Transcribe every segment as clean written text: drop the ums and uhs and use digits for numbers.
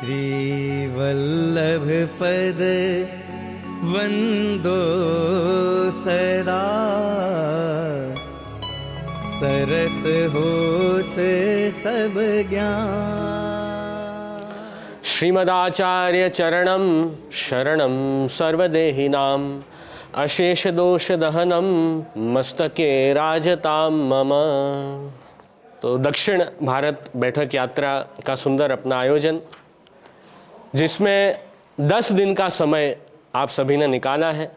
श्रीवल्लभ पद वंदो सदा, सरस होत सब ज्ञान। श्रीमदाचार्य चरणम शरणम सर्वदेहिनाम, अशेष दोष दहनम मस्तके राजताम मम। तो दक्षिण भारत बैठक यात्रा का सुंदर अपना आयोजन, जिसमें 10 दिन का समय आप सभी ने निकाला है।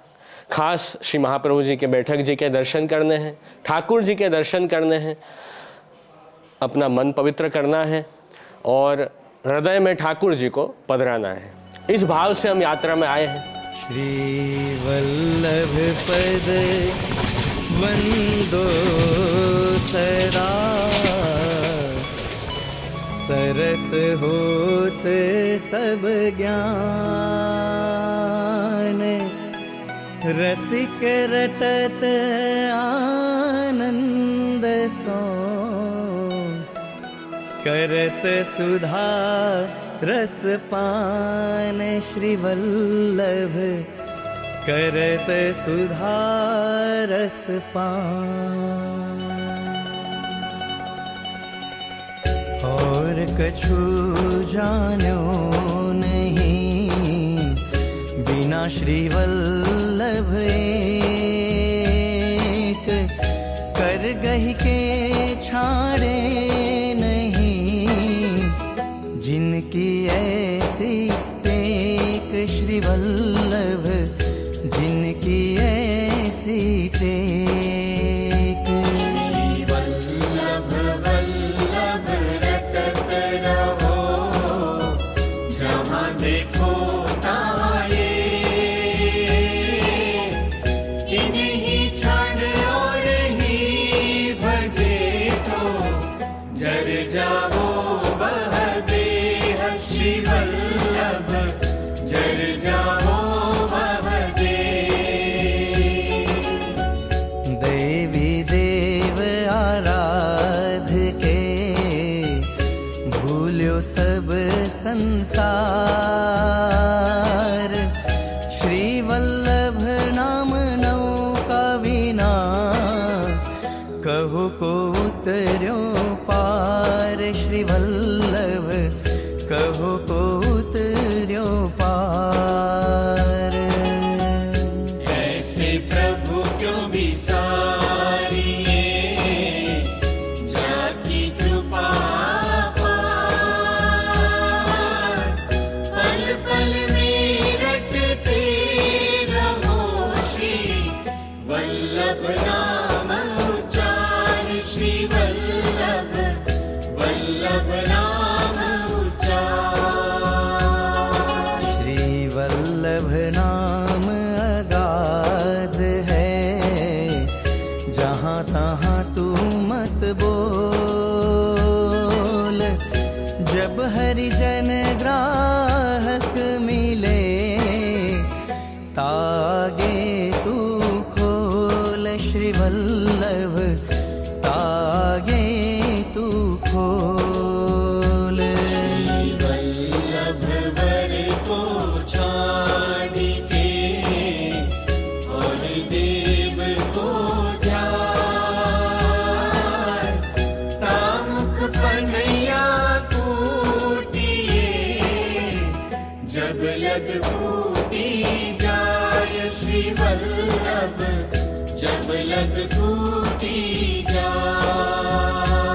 खास श्री महाप्रभु जी के बैठक जी के दर्शन करने हैं, ठाकुर जी के दर्शन करने हैं, अपना मन पवित्र करना है और हृदय में ठाकुर जी को पधराना है। इस भाव से हम यात्रा में आए हैं। श्री वल्लभ पद वंदो सदा, सरस होत सब ज्ञान। रसिक रटत आनंद सो, करत सुधा रस पान। श्री वल्लभ करत सुधा रस पान। और कछु जानो नहीं, बिना श्री वल्लभ एक। कर गही के छाड़े नहीं, जिनकी ऐसी टेक। श्री वल्लभ जिनकी ऐसी टेक। वल्लभ वल्लभ रटत रहो, जहाँ देखो तहाँ ये। इन्हीं क्षण और ही भजे तो, जर जाओ बह देह। श्री वल्लभ जर जाओ बह देह। देवी देव आराध के, भूल्यो सब संसार। श्री वल्लभ नाम नौका बिना, कहो को उतर्यो पार। श्री वल्लभ कहो को उतर्यो पार। ऐसे प्रभु क्यों बिसारिए, जाकी कृपा पार। पल पल में रटते रहो, श्री वल्लभ नाम उच्चार। श्री वल्लभ वल्लभ नाम उच्चार। श्री वल्लभ नाम अगाध है, जहाँ तहाँ तू मत बोल। जब हरिजन ग्राहक मिले, तागे तू खोल। श्री वल्लभ तागे तू खोल। वल्लभ वर को छाड़ के, और देव को ध्यान। तामुख पनैया कूटिए, जब लग कूटी जाय। श्री वल्लभ जब लग कूटी जाय।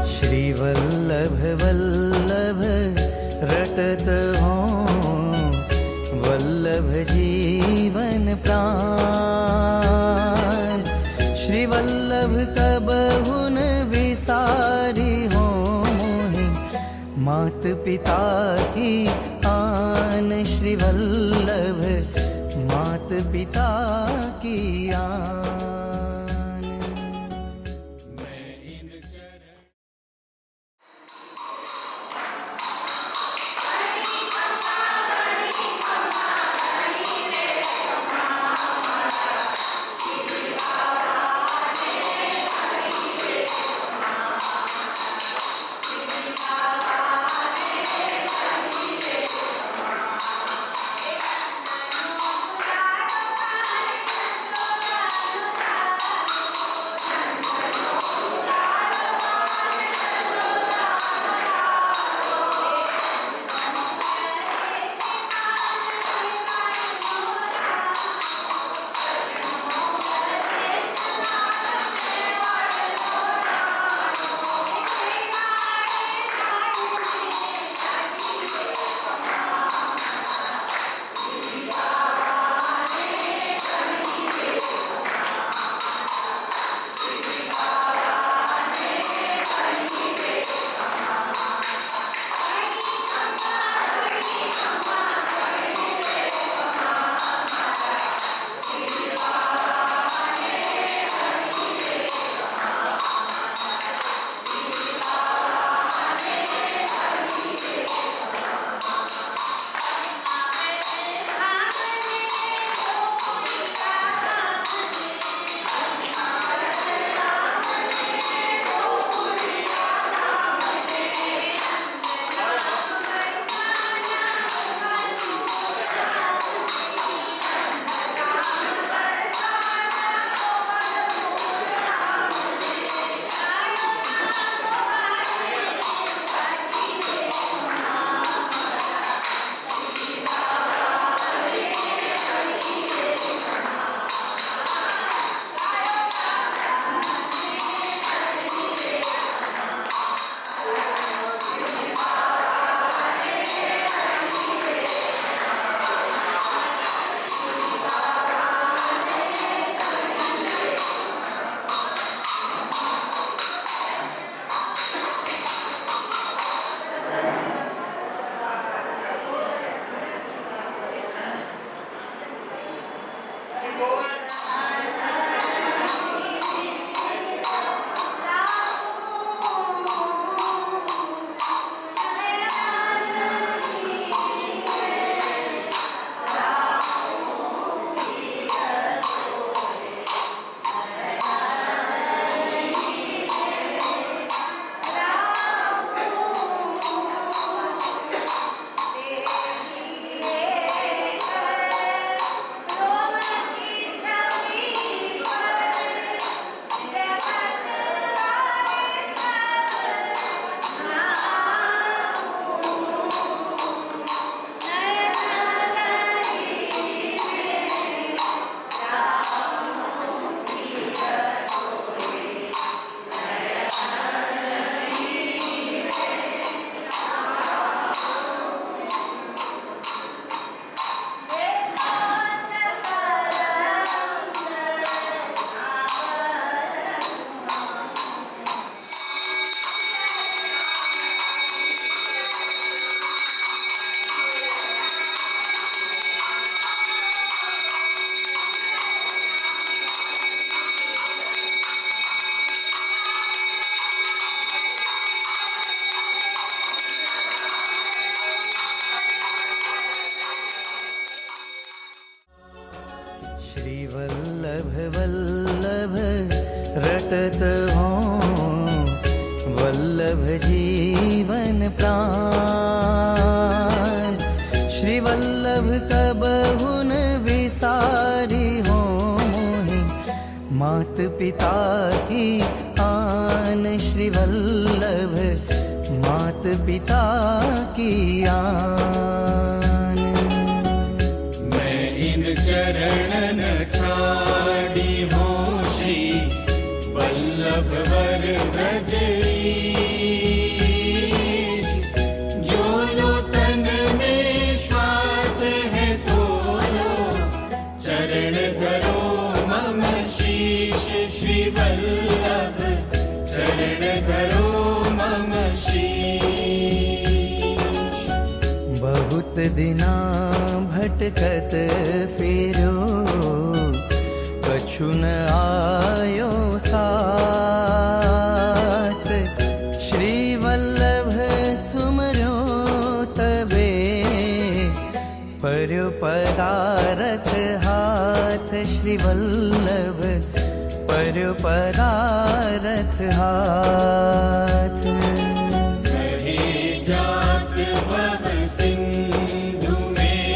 श्री वल्लभ वल्लभ रटत हो, वल्लभ जीवन प्राण। श्री वल्लभ कबहु न विसारी हो मोहि, मात पिता की आन। श्री वल्लभ मात पिता की आन। मैं इन चरण श्रीवल्लभ वल्लभ रटत हो वल्लभ जीवन प्राण। श्रीवल्लभ कबहु न विसारी हो मोहि मात पिता की आन। श्रीवल्लभ मात पिता की आन। मैं इन चरणन छाड़ी हो श्री वल्लभ वर ब्रजेश। जो लो तन में श्वास है तो लो चरण धरो मम शीश। श्री वल्लभ चरण धरो मम शीश। बहुत दिना भटकत फिरो कछु न आयो साथ। श्री वल्लभ सुमरो तबे पर्यो पदारथ हाथ। श्री वल्लभ पर्यो पदारथ हाथ। कहे जात भव सिंधु में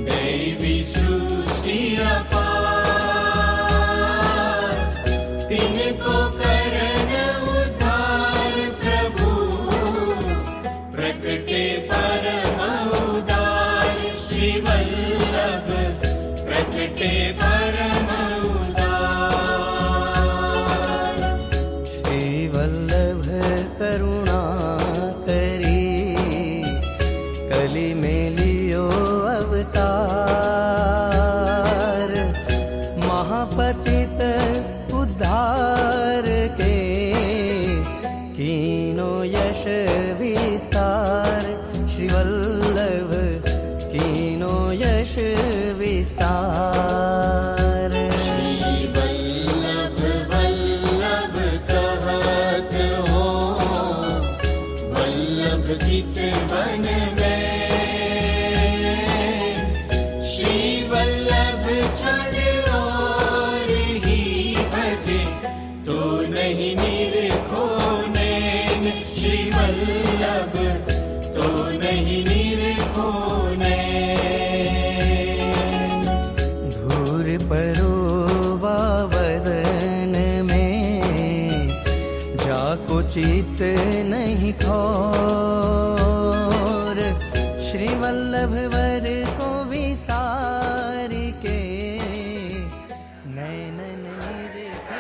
दैवी सृष्टि अपार। तिनको करन उद्धार प्रभु प्रकटे परम उदार। श्री वल्लभ प्रकटे परम उदार। श्री वल्लभ करुणा करी कली में लियो अवतार। महापतित उद्धार के कीनो यश विस्तार। श्री वल्लभ कीनो यश विस्तार। श्री वल्लभ वल्लभ कहत हो वल्लभ चित वन में। श्री वल्लभ छड़ और ही भजे तो नहीं निरखो नैन। श्री वल्लभ तो नहीं निरखो नैन। धूर परोवा वदन में जाको चित नहीं खोर। श्री वल्लभ वर को विसारी के नैनन निरखे।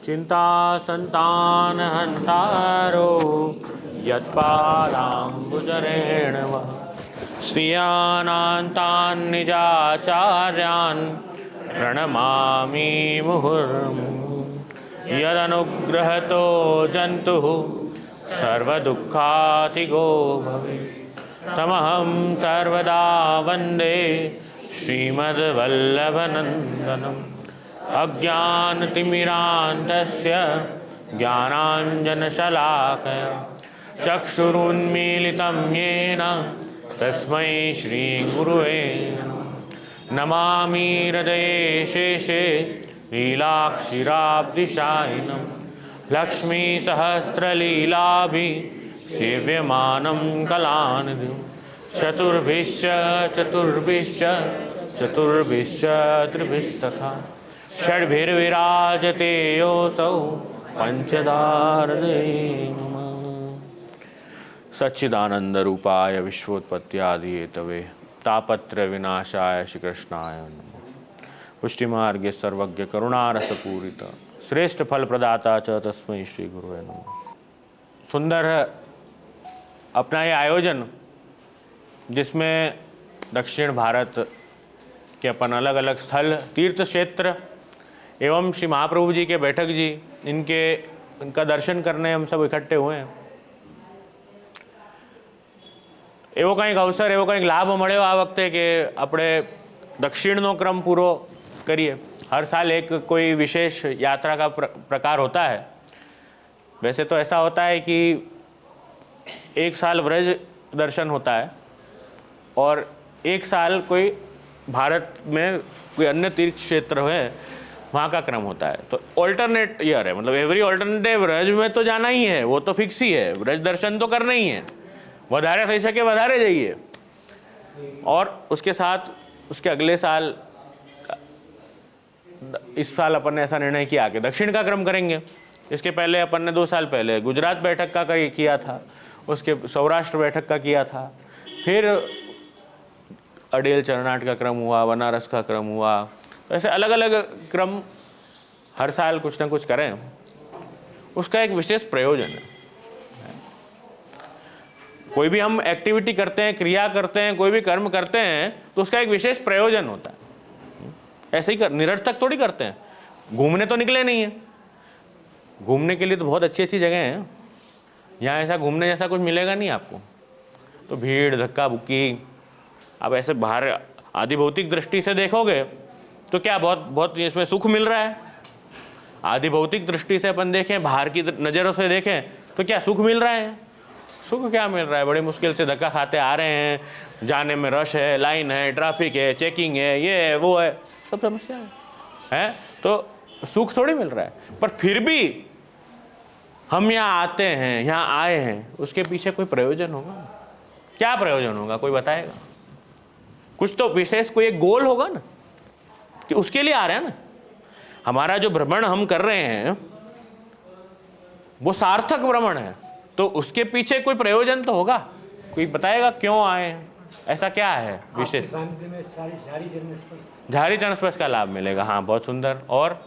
चिंता संतान हंतारो यत्पादाम्बुजरेण वा स्वीयानान्तान् निजाचार्यान् प्रणमामि मुहुर्मुहुः यदनुग्रहतो जन्तुः सर्वदुःखातिगो भवेत् तमहं सर्वदा वन्दे श्रीमद्वल्लभनन्दनम् अज्ञानतिमिरान्धस्य ज्ञानाञ्जनशलाकया चक्षुरुन्मीलितं येन तस्मै श्रीगुरुवे नमः। नमामि हृदये शेषे लीलाक्षीराब्धिशायिनं लक्ष्मीसहस्रलीलाभिः सेव्यमानं कलानिधिं चतुर्भिश्च चतुर्भिश्च चतुर्भिश्च त्रिभिस्तथा षड्भिर्विराजते योऽसौ पंचदारदे नमः। सच्चिदानंद रूपाय विश्वोत्पत्त्यादि हेतवे तापत्रय विनाशाय श्री कृष्णाय नमः। पुष्टिमार्गे सर्वज्ञ करुणारसपूरित श्रेष्ठ फल प्रदाता च तस्मै श्री गुरुवे नमः। सुंदर अपना ये आयोजन जिसमें दक्षिण भारत के अपन अलग अलग स्थल तीर्थ क्षेत्र एवं श्री महाप्रभु जी के बैठक जी इनका दर्शन करने हम सब इकट्ठे हुए हैं। एवो કંઈક અવસર એવો કંઈક લાભ મળ્યો આ વખતે કે આપણે દક્ષિણનો ક્રમ પૂરો કરીએ। हर साल एक कोई विशेष यात्रा का प्रकार होता है। वैसे तो ऐसा होता है कि एक साल व्रज दर्शन होता है और एक साल कोई भारत में कोई अन्य तीर्थ क्षेत्र है वहाँ का क्रम होता है। तो ऑल्टरनेट ईयर है, मतलब एवरी ऑल्टरनेटिव व्रज में तो जाना ही है, वो तो फिक्स ही है, व्रज दर्शन तो करना ही है, वधारे सही सके वधारे जाइए। और उसके साथ उसके अगले साल इस साल अपन ने ऐसा निर्णय किया कि दक्षिण का क्रम करेंगे। इसके पहले अपन ने 2 साल पहले गुजरात बैठक का किया था, उसके सौराष्ट्र बैठक का किया था, फिर अडेल चरनाट का क्रम हुआ, बनारस का क्रम हुआ। ऐसे अलग अलग क्रम हर साल कुछ ना कुछ करें, उसका एक विशेष प्रयोजन है। कोई भी हम एक्टिविटी करते हैं, क्रिया करते हैं, कोई भी कर्म करते हैं तो उसका एक विशेष प्रयोजन होता है। ऐसे ही निरर्थक थोड़ी करते हैं। घूमने तो निकले नहीं है, घूमने के लिए तो बहुत अच्छी अच्छी जगह हैं, यहाँ ऐसा घूमने जैसा कुछ मिलेगा नहीं आपको। तो भीड़ धक्का बुक्की, आप ऐसे बाहर आदि भौतिक दृष्टि से देखोगे तो क्या बहुत बहुत इसमें सुख मिल रहा है। आदि भौतिक दृष्टि से अपन देखें, बाहर की नज़रों से देखें तो क्या सुख मिल रहा है? सुख क्या मिल रहा है? बड़ी मुश्किल से धक्का खाते आ रहे हैं, जाने में रश है, लाइन है, ट्रैफिक है, चेकिंग है, ये है वो है, सब समस्या है। तो सुख थोड़ी मिल रहा है। पर फिर भी हम यहाँ आते हैं, यहाँ आए हैं, उसके पीछे कोई प्रयोजन होगा। क्या प्रयोजन होगा कोई बताएगा? कुछ तो विशेष कोई एक गोल होगा ना, कि उसके लिए आ रहे हैं ना। हमारा जो भ्रमण हम कर रहे हैं वो सार्थक भ्रमण है, तो उसके पीछे कोई प्रयोजन तो होगा। कोई बताएगा क्यों आए हैं, ऐसा क्या है विशेष? झारी चरण स्पर्श का लाभ मिलेगा। हाँ, बहुत सुंदर। और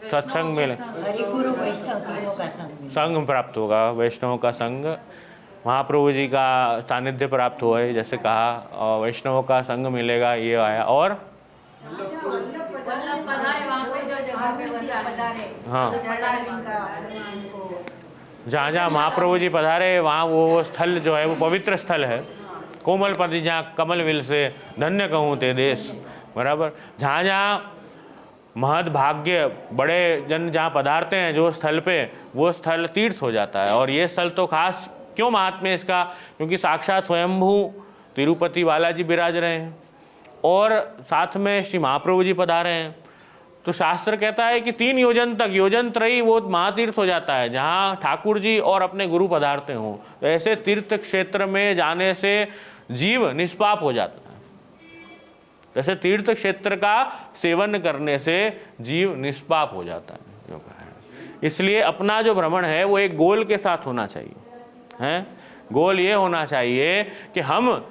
सत्संग मिले, हरिगुरु वैष्णव तीनों का संग संग प्राप्त होगा, वैष्णवों का संग, महाप्रभु जी का सानिध्य प्राप्त हुआ है जैसे कहा, और वैष्णवों का संग मिलेगा, ये आया। और हाँ, जहाँ जहाँ महाप्रभु जी पधारे वहाँ वो स्थल जो है वो पवित्र स्थल है। कोमलपति जहाँ कमल विल से धन्य कहूँ ते देश, बराबर। जहाँ जहाँ महद भाग्य बड़े जन जहाँ पधारते हैं जो स्थल पे, वो स्थल तीर्थ हो जाता है। और ये स्थल तो खास क्यों महात्म्य इसका, क्योंकि साक्षात स्वयंभू तिरुपति बालाजी विराज रहे हैं और साथ में श्री महाप्रभु जी पधारे हैं। तो शास्त्र कहता है कि 3 योजन तक, योजन त्रयी वो महातीर्थ हो जाता है जहाँ ठाकुर जी और अपने गुरु पधारते हों। तो ऐसे तीर्थ क्षेत्र में जाने से जीव निष्पाप हो जाता है। जैसे तीर्थ क्षेत्र का सेवन करने से जीव निष्पाप हो जाता है, जो कहा है। इसलिए अपना जो भ्रमण है वो एक गोल के साथ होना चाहिए, हैं। गोल ये होना चाहिए कि हम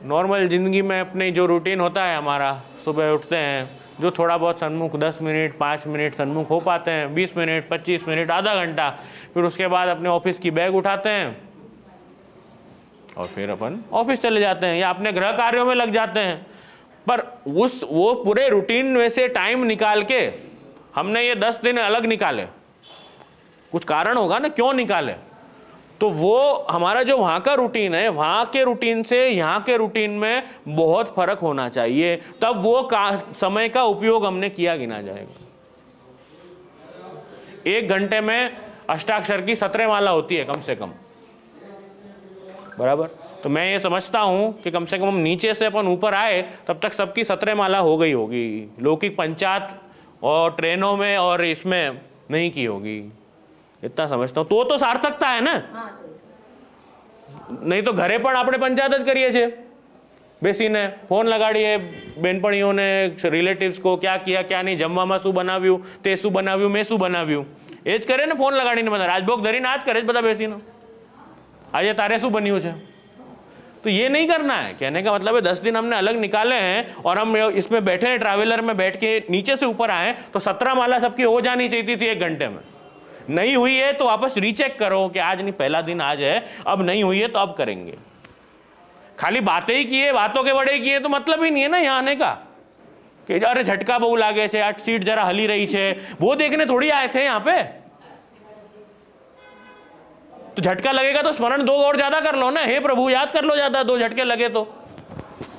नॉर्मल जिंदगी में अपनी जो रूटीन होता है हमारा, सुबह उठते हैं, जो थोड़ा बहुत सन्मुख 10 मिनट 5 मिनट सन्मुख हो पाते हैं, 20 मिनट 25 मिनट आधा घंटा, फिर उसके बाद अपने ऑफिस की बैग उठाते हैं और फिर अपन ऑफिस चले जाते हैं या अपने गृह कार्यों में लग जाते हैं। पर वो पूरे रूटीन में से टाइम निकाल के हमने ये 10 दिन अलग निकाले, कुछ कारण होगा ना क्यों निकाले, तो वो हमारा जो वहाँ का रूटीन है, वहाँ के रूटीन से यहाँ के रूटीन में बहुत फर्क होना चाहिए, तब वो समय का उपयोग हमने किया गिना जाएगा। 1 घंटे में अष्टाक्षर की 17 माला होती है कम से कम, बराबर। तो मैं ये समझता हूँ कि कम से कम हम नीचे से अपन ऊपर आए तब तक सबकी 17 माला हो गई होगी। लौकिक पंचायत और ट्रेनों में और इसमें नहीं की होगी, इतना समझता हूँ। तो सार्थकता है ना, नहीं तो घरे पर આપણે પંચાયત જ કરીએ છીએ, બેસીને ફોન લગાડીએ બેનપણીઓને, રિલેટિવ્સ को क्या किया क्या नहीं, જમવામાં શું બનાવ્યું, તે શું બનાવ્યું, મેં શું બનાવ્યું, એ જ કરે ને ફોન લગાડીને બધા રાજભોગ ધરીને આ જ કરે બધા બેસીને, આજે તારે શું બન્યું છે। तो ये नहीं करना है। कहने का मतलब है 10 दिन हमने अलग निकाले हैं और हम इसमें बैठे हैं, ट्रैवलर में बैठ के नीचे से ऊपर आए, तो 17 माला सबकी हो जानी चाहिए थी 1 घंटे में। नहीं हुई है तो वापस रीचेक करो कि आज नहीं, पहला दिन आज है, अब नहीं हुई है तो अब करेंगे। खाली बातें ही किए, बातों के बड़े किए तो मतलब ही नहीं है ना यहाँ आने का, कि अरे झटका बहु लागे छे, आज सीट जरा हली रही है, वो देखने थोड़ी आए थे यहाँ पे। तो झटका लगेगा तो स्मरण 2 और ज्यादा कर लो ना, हे प्रभु याद कर लो ज्यादा, 2 झटके लगे तो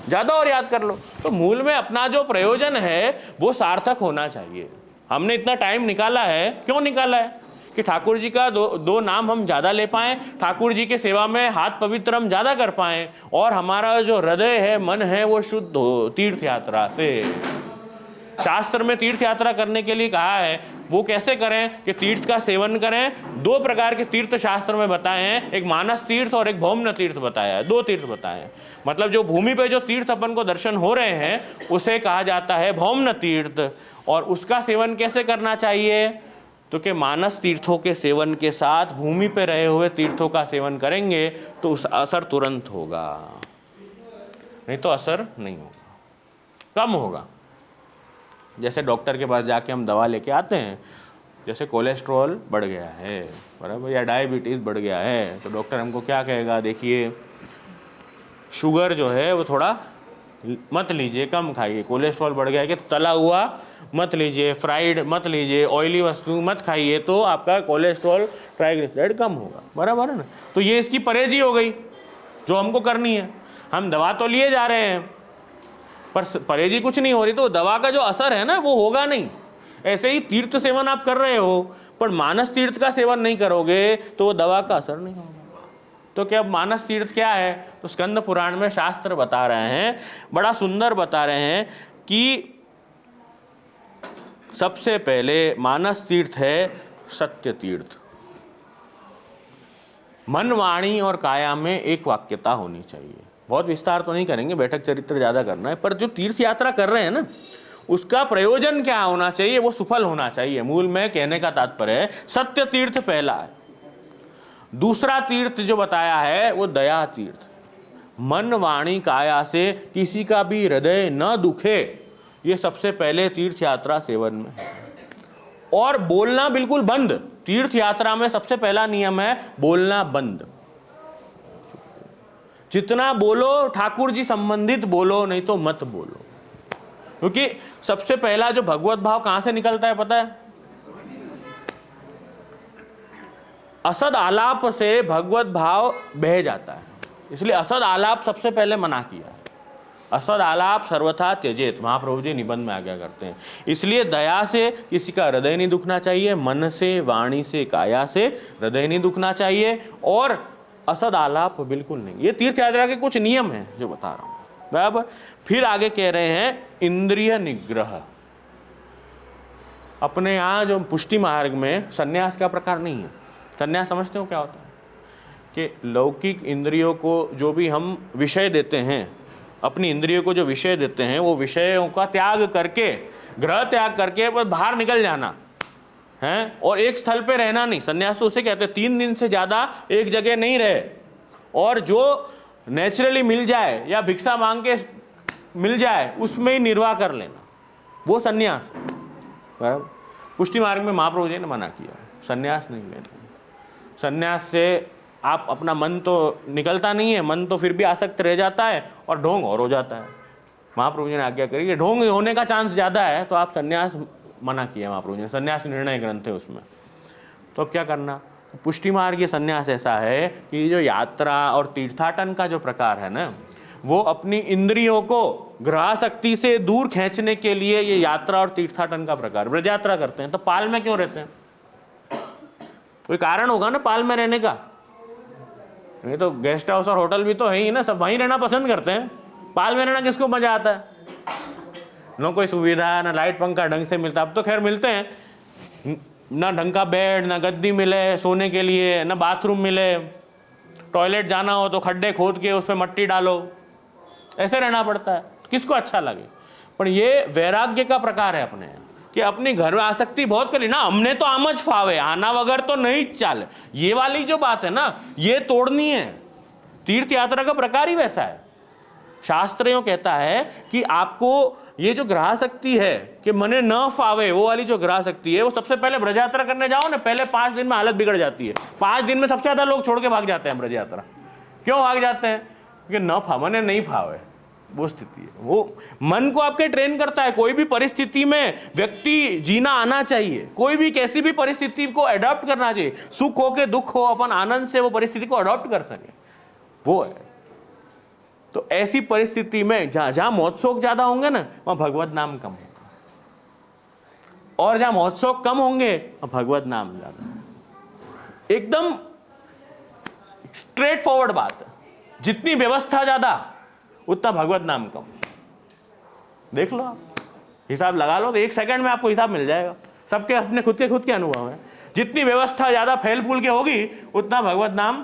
ज्यादा और याद कर लो। तो मूल में अपना जो प्रयोजन है वो सार्थक होना चाहिए। हमने इतना टाइम निकाला है, क्यों निकाला है, कि ठाकुर जी का दो नाम हम ज्यादा ले पाएं, ठाकुर जी के सेवा में हाथ पवित्र हम ज्यादा कर पाएं, और हमारा जो हृदय है, मन है, वो शुद्ध हो तीर्थ यात्रा से। शास्त्र में तीर्थ यात्रा करने के लिए कहा है, वो कैसे करें कि तीर्थ का सेवन करें। 2 प्रकार के तीर्थ शास्त्र में बताए हैं, एक मानस तीर्थ और एक भौम्न तीर्थ बताया है, 2 तीर्थ बताए हैं। मतलब जो भूमि पे जो तीर्थ अपन को दर्शन हो रहे हैं उसे कहा जाता है भौम्न तीर्थ। और उसका सेवन कैसे करना चाहिए, तो कि मानस तीर्थों के सेवन के साथ भूमि पे रहे हुए तीर्थों का सेवन करेंगे तो उस असर तुरंत होगा, नहीं तो असर नहीं होगा, कम होगा। जैसे डॉक्टर के पास जाके हम दवा लेके आते हैं, जैसे कोलेस्ट्रॉल बढ़ गया है, बराबर, या डायबिटीज़ बढ़ गया है, तो डॉक्टर हमको क्या कहेगा, देखिए शुगर जो है वो थोड़ा मत लीजिए, कम खाइए, कोलेस्ट्रॉल बढ़ गया है कि तला हुआ मत लीजिए, फ्राइड मत लीजिए, ऑयली वस्तु मत खाइए, तो आपका कोलेस्ट्रॉल ट्राइग्लिसराइड कम होगा, बराबर है ना। तो ये इसकी परहेजी हो गई जो हमको करनी है। हम दवा तो लिए जा रहे हैं पर परहेजी कुछ नहीं हो रही, तो दवा का जो असर है ना वो होगा नहीं। ऐसे ही तीर्थ सेवन आप कर रहे हो पर मानस तीर्थ का सेवन नहीं करोगे तो दवा का असर नहीं होगा। तो क्या मानस तीर्थ क्या है, तो स्कंद पुराण में शास्त्र बता रहे हैं, बड़ा सुंदर बता रहे हैं कि सबसे पहले मानस तीर्थ है सत्य तीर्थ। मन, वाणी और काया में एक वाक्यता होनी चाहिए। बहुत विस्तार तो नहीं करेंगे, बैठक चरित्र ज्यादा करना है, पर जो तीर्थ यात्रा कर रहे हैं ना उसका प्रयोजन क्या होना चाहिए, वो सफल होना चाहिए। मूल में कहने का तात्पर्य है सत्य तीर्थ पहला है। दूसरा तीर्थ जो बताया है वो दया तीर्थ। मन, वाणी, काया से किसी का भी हृदय न दुखे, ये सबसे पहले तीर्थ यात्रा सेवन में है। और बोलना बिल्कुल बंद। तीर्थ यात्रा में सबसे पहला नियम है बोलना बंद। जितना बोलो ठाकुर जी संबंधित बोलो, नहीं तो मत बोलो। क्योंकि सबसे पहला जो भगवत भाव कहां से निकलता है पता है? असद आलाप से भगवत भाव बह जाता है। इसलिए असद आलाप सबसे पहले मना किया है। असद आलाप सर्वथा त्यजेत, महाप्रभु जी निबंध में आज्ञा करते हैं। इसलिए दया से किसी का हृदय नहीं दुखना चाहिए, मन से, वाणी से, काया से हृदय नहीं दुखना चाहिए, और असद आलाप बिल्कुल नहीं। ये तीर्थ यात्रा के कुछ नियम हैं जो बता रहा हूं, बराबर। फिर आगे कह रहे हैं इंद्रिय निग्रह। अपने यहां जो पुष्टि मार्ग में सन्यास का प्रकार नहीं है। सन्यास समझते हो क्या होता है? कि लौकिक इंद्रियों को जो भी हम विषय देते हैं, अपनी इंद्रियों को जो विषय देते हैं, वो विषयों का त्याग करके, ग्रह त्याग करके बस बाहर निकल जाना है, और एक स्थल पे रहना नहीं। सन्यास तो उसे कहते हैं 3 दिन से ज्यादा एक जगह नहीं रहे, और जो नेचुरली मिल जाए या भिक्षा मांग के मिल जाए उसमें ही निर्वाह कर लेना, वो सन्यास। पुष्टि मार्ग में महाप्रभु जी ने मना किया, सन्यास नहीं लेना। सन्यास से आप अपना मन तो निकलता नहीं है, मन तो फिर भी आसक्त रह जाता है और ढोंग और हो जाता है। महाप्रभु जी ने आज्ञा करी कि ढोंग होने का चांस ज्यादा है, तो आप सन्यास मना किया महाप्रभु जी ने। सन्यास निर्णय ग्रंथ है उसमें। तो अब क्या करना? पुष्टि मार्ग ये सन्यास ऐसा है कि जो यात्रा और तीर्थाटन का जो प्रकार है ना, वो अपनी इंद्रियों को ग्रहासक्ति से दूर खींचने के लिए ये यात्रा और तीर्थाटन का प्रकार। ब्रज यात्रा करते हैं तो पाल में क्यों रहते हैं? कोई कारण होगा ना पाल में रहने का। नहीं तो गेस्ट हाउस और होटल भी तो है ही ना, सब वहीं रहना पसंद करते हैं। पाल में रहना किसको मजा आता है? ना कोई सुविधा, ना लाइट पंखा ढंग से मिलता। अब तो खैर मिलते हैं, ना ढंग का बेड, ना गद्दी मिले सोने के लिए, ना बाथरूम मिले। टॉयलेट जाना हो तो खड्डे खोद के उस पर मट्टी डालो, ऐसे रहना पड़ता है। किसको अच्छा लगे? पर ये वैराग्य का प्रकार है अपने, कि अपनी घर में आसक्ति बहुत करी ना, हमने तो आमज फावे, आना वगर तो नहीं चाले, ये वाली जो बात है ना, ये तोड़नी है। तीर्थ यात्रा का प्रकार ही वैसा है। शास्त्र यूं कहता है कि आपको ये जो ग्रहासक्ति है कि मने न फावे, वो वाली जो ग्रहासक्ति है, वो सबसे पहले ब्रज यात्रा करने जाओ ना, पहले 5 दिन में हालत बिगड़ जाती है। 5 दिन में सबसे ज्यादा लोग छोड़ के भाग जाते हैं ब्रज यात्रा। क्यों भाग जाते हैं? क्योंकि न फा मने नहीं फावे, वो स्थिति है। वो मन को आपके ट्रेन करता है। कोई भी परिस्थिति में व्यक्ति जीना आना चाहिए, कोई भी कैसी भी परिस्थिति को अडॉप्ट करना चाहिए। सुख हो के दुख हो, अपन आनंद से वो परिस्थिति को अडॉप्ट कर सके, वो है। तो ऐसी परिस्थिति में जहां महोत्सव ज्यादा होंगे ना, वहां भगवत नाम कम होगा, और जहां महोत्सव कम होंगे वहां भगवत नाम ज्यादा। एकदम स्ट्रेट फॉरवर्ड बात है। जितनी व्यवस्था ज्यादा उतना भगवत नाम कम। देख लो, आप हिसाब लगा लो तो 1 सेकंड में आपको हिसाब मिल जाएगा। सबके अपने खुद के अनुभव है। जितनी व्यवस्था ज्यादा फैल फूल के होगी उतना भगवत नाम।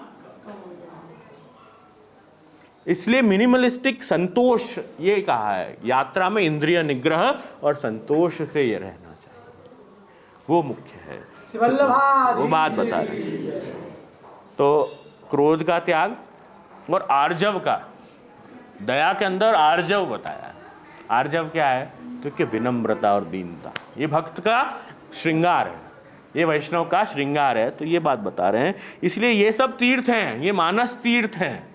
इसलिए मिनिमलिस्टिक संतोष ये कहा है, यात्रा में इंद्रिय निग्रह और संतोष से ये रहना चाहिए, वो मुख्य है। वो बात बता रहे। तो क्रोध का त्याग और आर्जव का, दया के अंदर आर्जव बताया। आर्जव क्या है? तो कि विनम्रता और दीनता, ये भक्त का श्रृंगार है, ये वैष्णव का श्रृंगार है। तो ये बात बता रहे हैं। इसलिए ये सब तीर्थ हैं, ये मानस तीर्थ हैं।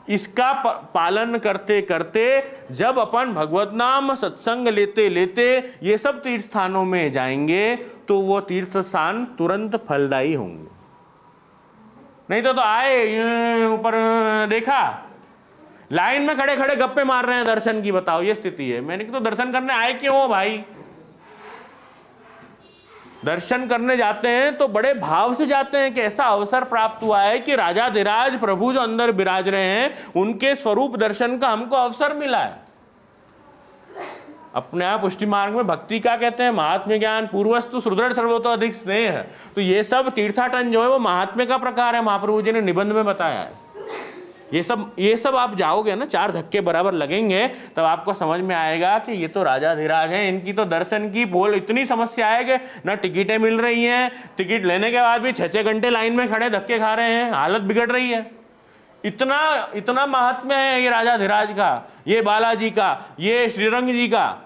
इसका पालन करते करते जब अपन भगवत नाम सत्संग लेते लेते ये सब तीर्थ स्थानों में जाएंगे तो वो तीर्थ स्थान तुरंत फलदायी होंगे। नहीं तो आए ऊपर देखा, लाइन में खड़े खड़े गप्पे मार रहे हैं दर्शन की, बताओ ये स्थिति है। मैंने कहा तो दर्शन करने आए क्यों हो भाई? दर्शन करने जाते हैं तो बड़े भाव से जाते हैं कि ऐसा अवसर प्राप्त हुआ है कि राजाधिराज प्रभु जो अंदर विराज रहे हैं उनके स्वरूप दर्शन का हमको अवसर मिला है। अपने आप पुष्टि मार्ग में भक्ति का कहते हैं महात्म्य ज्ञान पूर्वस्तु सुदृढ़ सर्वतो अधिक स्नेह है। तो ये सब तीर्थाटन जो है वो महात्म्य का प्रकार है, महाप्रभु जी ने निबंध में बताया है। ये सब आप जाओगे ना, 4 धक्के बराबर लगेंगे, तब आपको समझ में आएगा कि ये तो राजाधिराज हैं। इनकी तो दर्शन की बोल इतनी समस्या है कि ना टिकटें मिल रही हैं, टिकट लेने के बाद भी 6-6 घंटे लाइन में खड़े धक्के खा रहे हैं, हालत बिगड़ रही है। इतना महात्म्य है ये राजाधिराज का, ये बालाजी का, ये श्रीरंग जी का,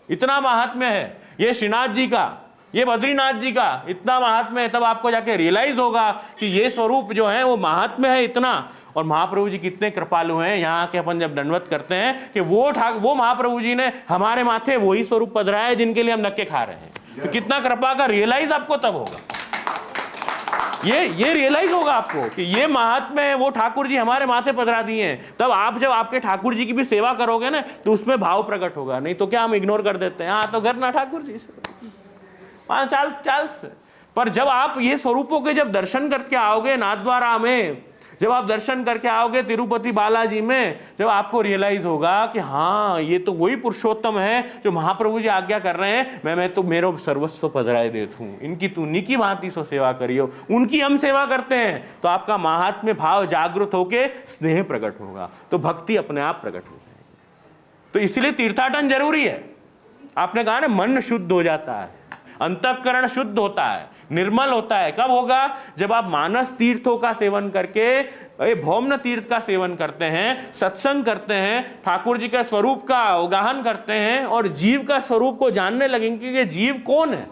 इतना महात्म्य है ये श्रीनाथ जी का। ये बद्रीनाथ जी का इतना महात्म्य है, तब आपको जाके रियलाइज होगा कि ये स्वरूप जो है वो महात्म्य है इतना। और महाप्रभु जी कितने कृपालु हैं, यहाँ के अपन जब दंडवत करते हैं कि वो महाप्रभु जी ने हमारे माथे वही स्वरूप पधराया है जिनके लिए हम नक्के खा रहे हैं। तो कितना कृपा का रियलाइज आपको तब होगा, ये रियलाइज होगा आपको कि ये महात्म्य है, वो ठाकुर जी हमारे माथे पधरा दिए हैं। तब आप जब आपके ठाकुर जी की भी सेवा करोगे ना तो उसमें भाव प्रकट होगा। नहीं तो क्या हम इग्नोर कर देते हैं, हाँ तो करना ठाकुर जी से चाल से। पर जब आप ये स्वरूपों के जब दर्शन करके आओगे नाथद्वारा में, जब आप दर्शन करके आओगे तिरुपति बालाजी में, जब आपको रियलाइज होगा कि हाँ ये तो वही पुरुषोत्तम है जो महाप्रभु जी आज्ञा कर रहे हैं, मैं तो मेरो सर्वस्व पधराए देता हूँ, इनकी तूनी की भांति सो सेवा करियो, उनकी हम सेवा करते हैं। तो आपका महात्म्य भाव जागृत होके स्नेह प्रकट होगा, तो भक्ति अपने आप प्रकट हो जाएगी। तो इसलिए तीर्थाटन जरूरी है। आपने कहा ना मन शुद्ध हो जाता है, अंतःकरण शुद्ध होता है, निर्मल होता है। कब होगा? जब आप मानस तीर्थों का सेवन करके भौम्न तीर्थ का सेवन करते हैं, सत्संग करते हैं, ठाकुर जी के स्वरूप का अवगाहन करते हैं और जीव का स्वरूप को जानने लगेंगे कि जीव कौन है।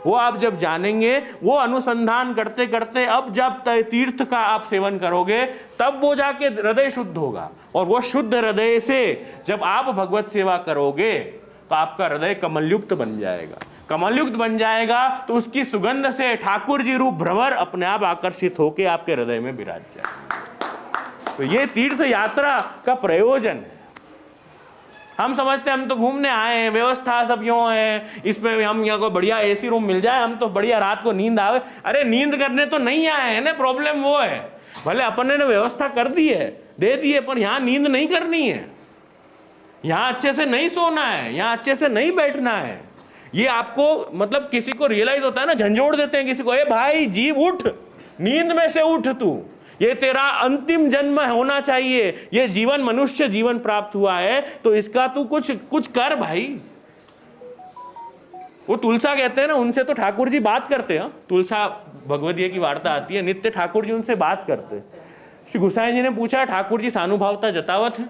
वो आप जब जानेंगे, वो अनुसंधान करते करते अब जब तीर्थ का आप सेवन करोगे तब वो जाके हृदय शुद्ध होगा। और वो शुद्ध हृदय से जब आप भगवत सेवा करोगे तो आपका हृदय कमलयुक्त बन जाएगा। कमलयुक्त बन जाएगा तो उसकी सुगंध से ठाकुर जी रूप भ्रमर अपने आप आकर्षित होकर आपके हृदय में विराज जाएगा। तो ये तीर्थ यात्रा का प्रयोजन है। हम समझते हैं हम तो घूमने आए हैं, व्यवस्था सब यूं है, इसमें हम यहाँ को बढ़िया एसी रूम मिल जाए, हम तो बढ़िया रात को नींद आवे। अरे नींद करने तो नहीं आए हैं ना, प्रॉब्लम वो है। भले अपन ने व्यवस्था कर दी है, दे दी है, पर यहाँ नींद नहीं करनी है, यहाँ अच्छे से नहीं सोना है, यहाँ अच्छे से नहीं बैठना है। ये आपको मतलब किसी को रियलाइज होता है ना, झंझोड़ देते हैं किसी को, ए भाई जीव उठ, नींद में से उठ, तू ये तेरा अंतिम जन्म होना चाहिए, ये जीवन मनुष्य जीवन प्राप्त हुआ है तो इसका तू कुछ कर भाई। वो तुलसा कहते हैं ना, उनसे तो ठाकुर जी बात करते हैं। तुलसा भगवदीय की वार्ता आती है, नित्य ठाकुर जी उनसे बात करते। श्री गोसाई जी ने पूछा ठाकुर जी सानुभावता जतावत है?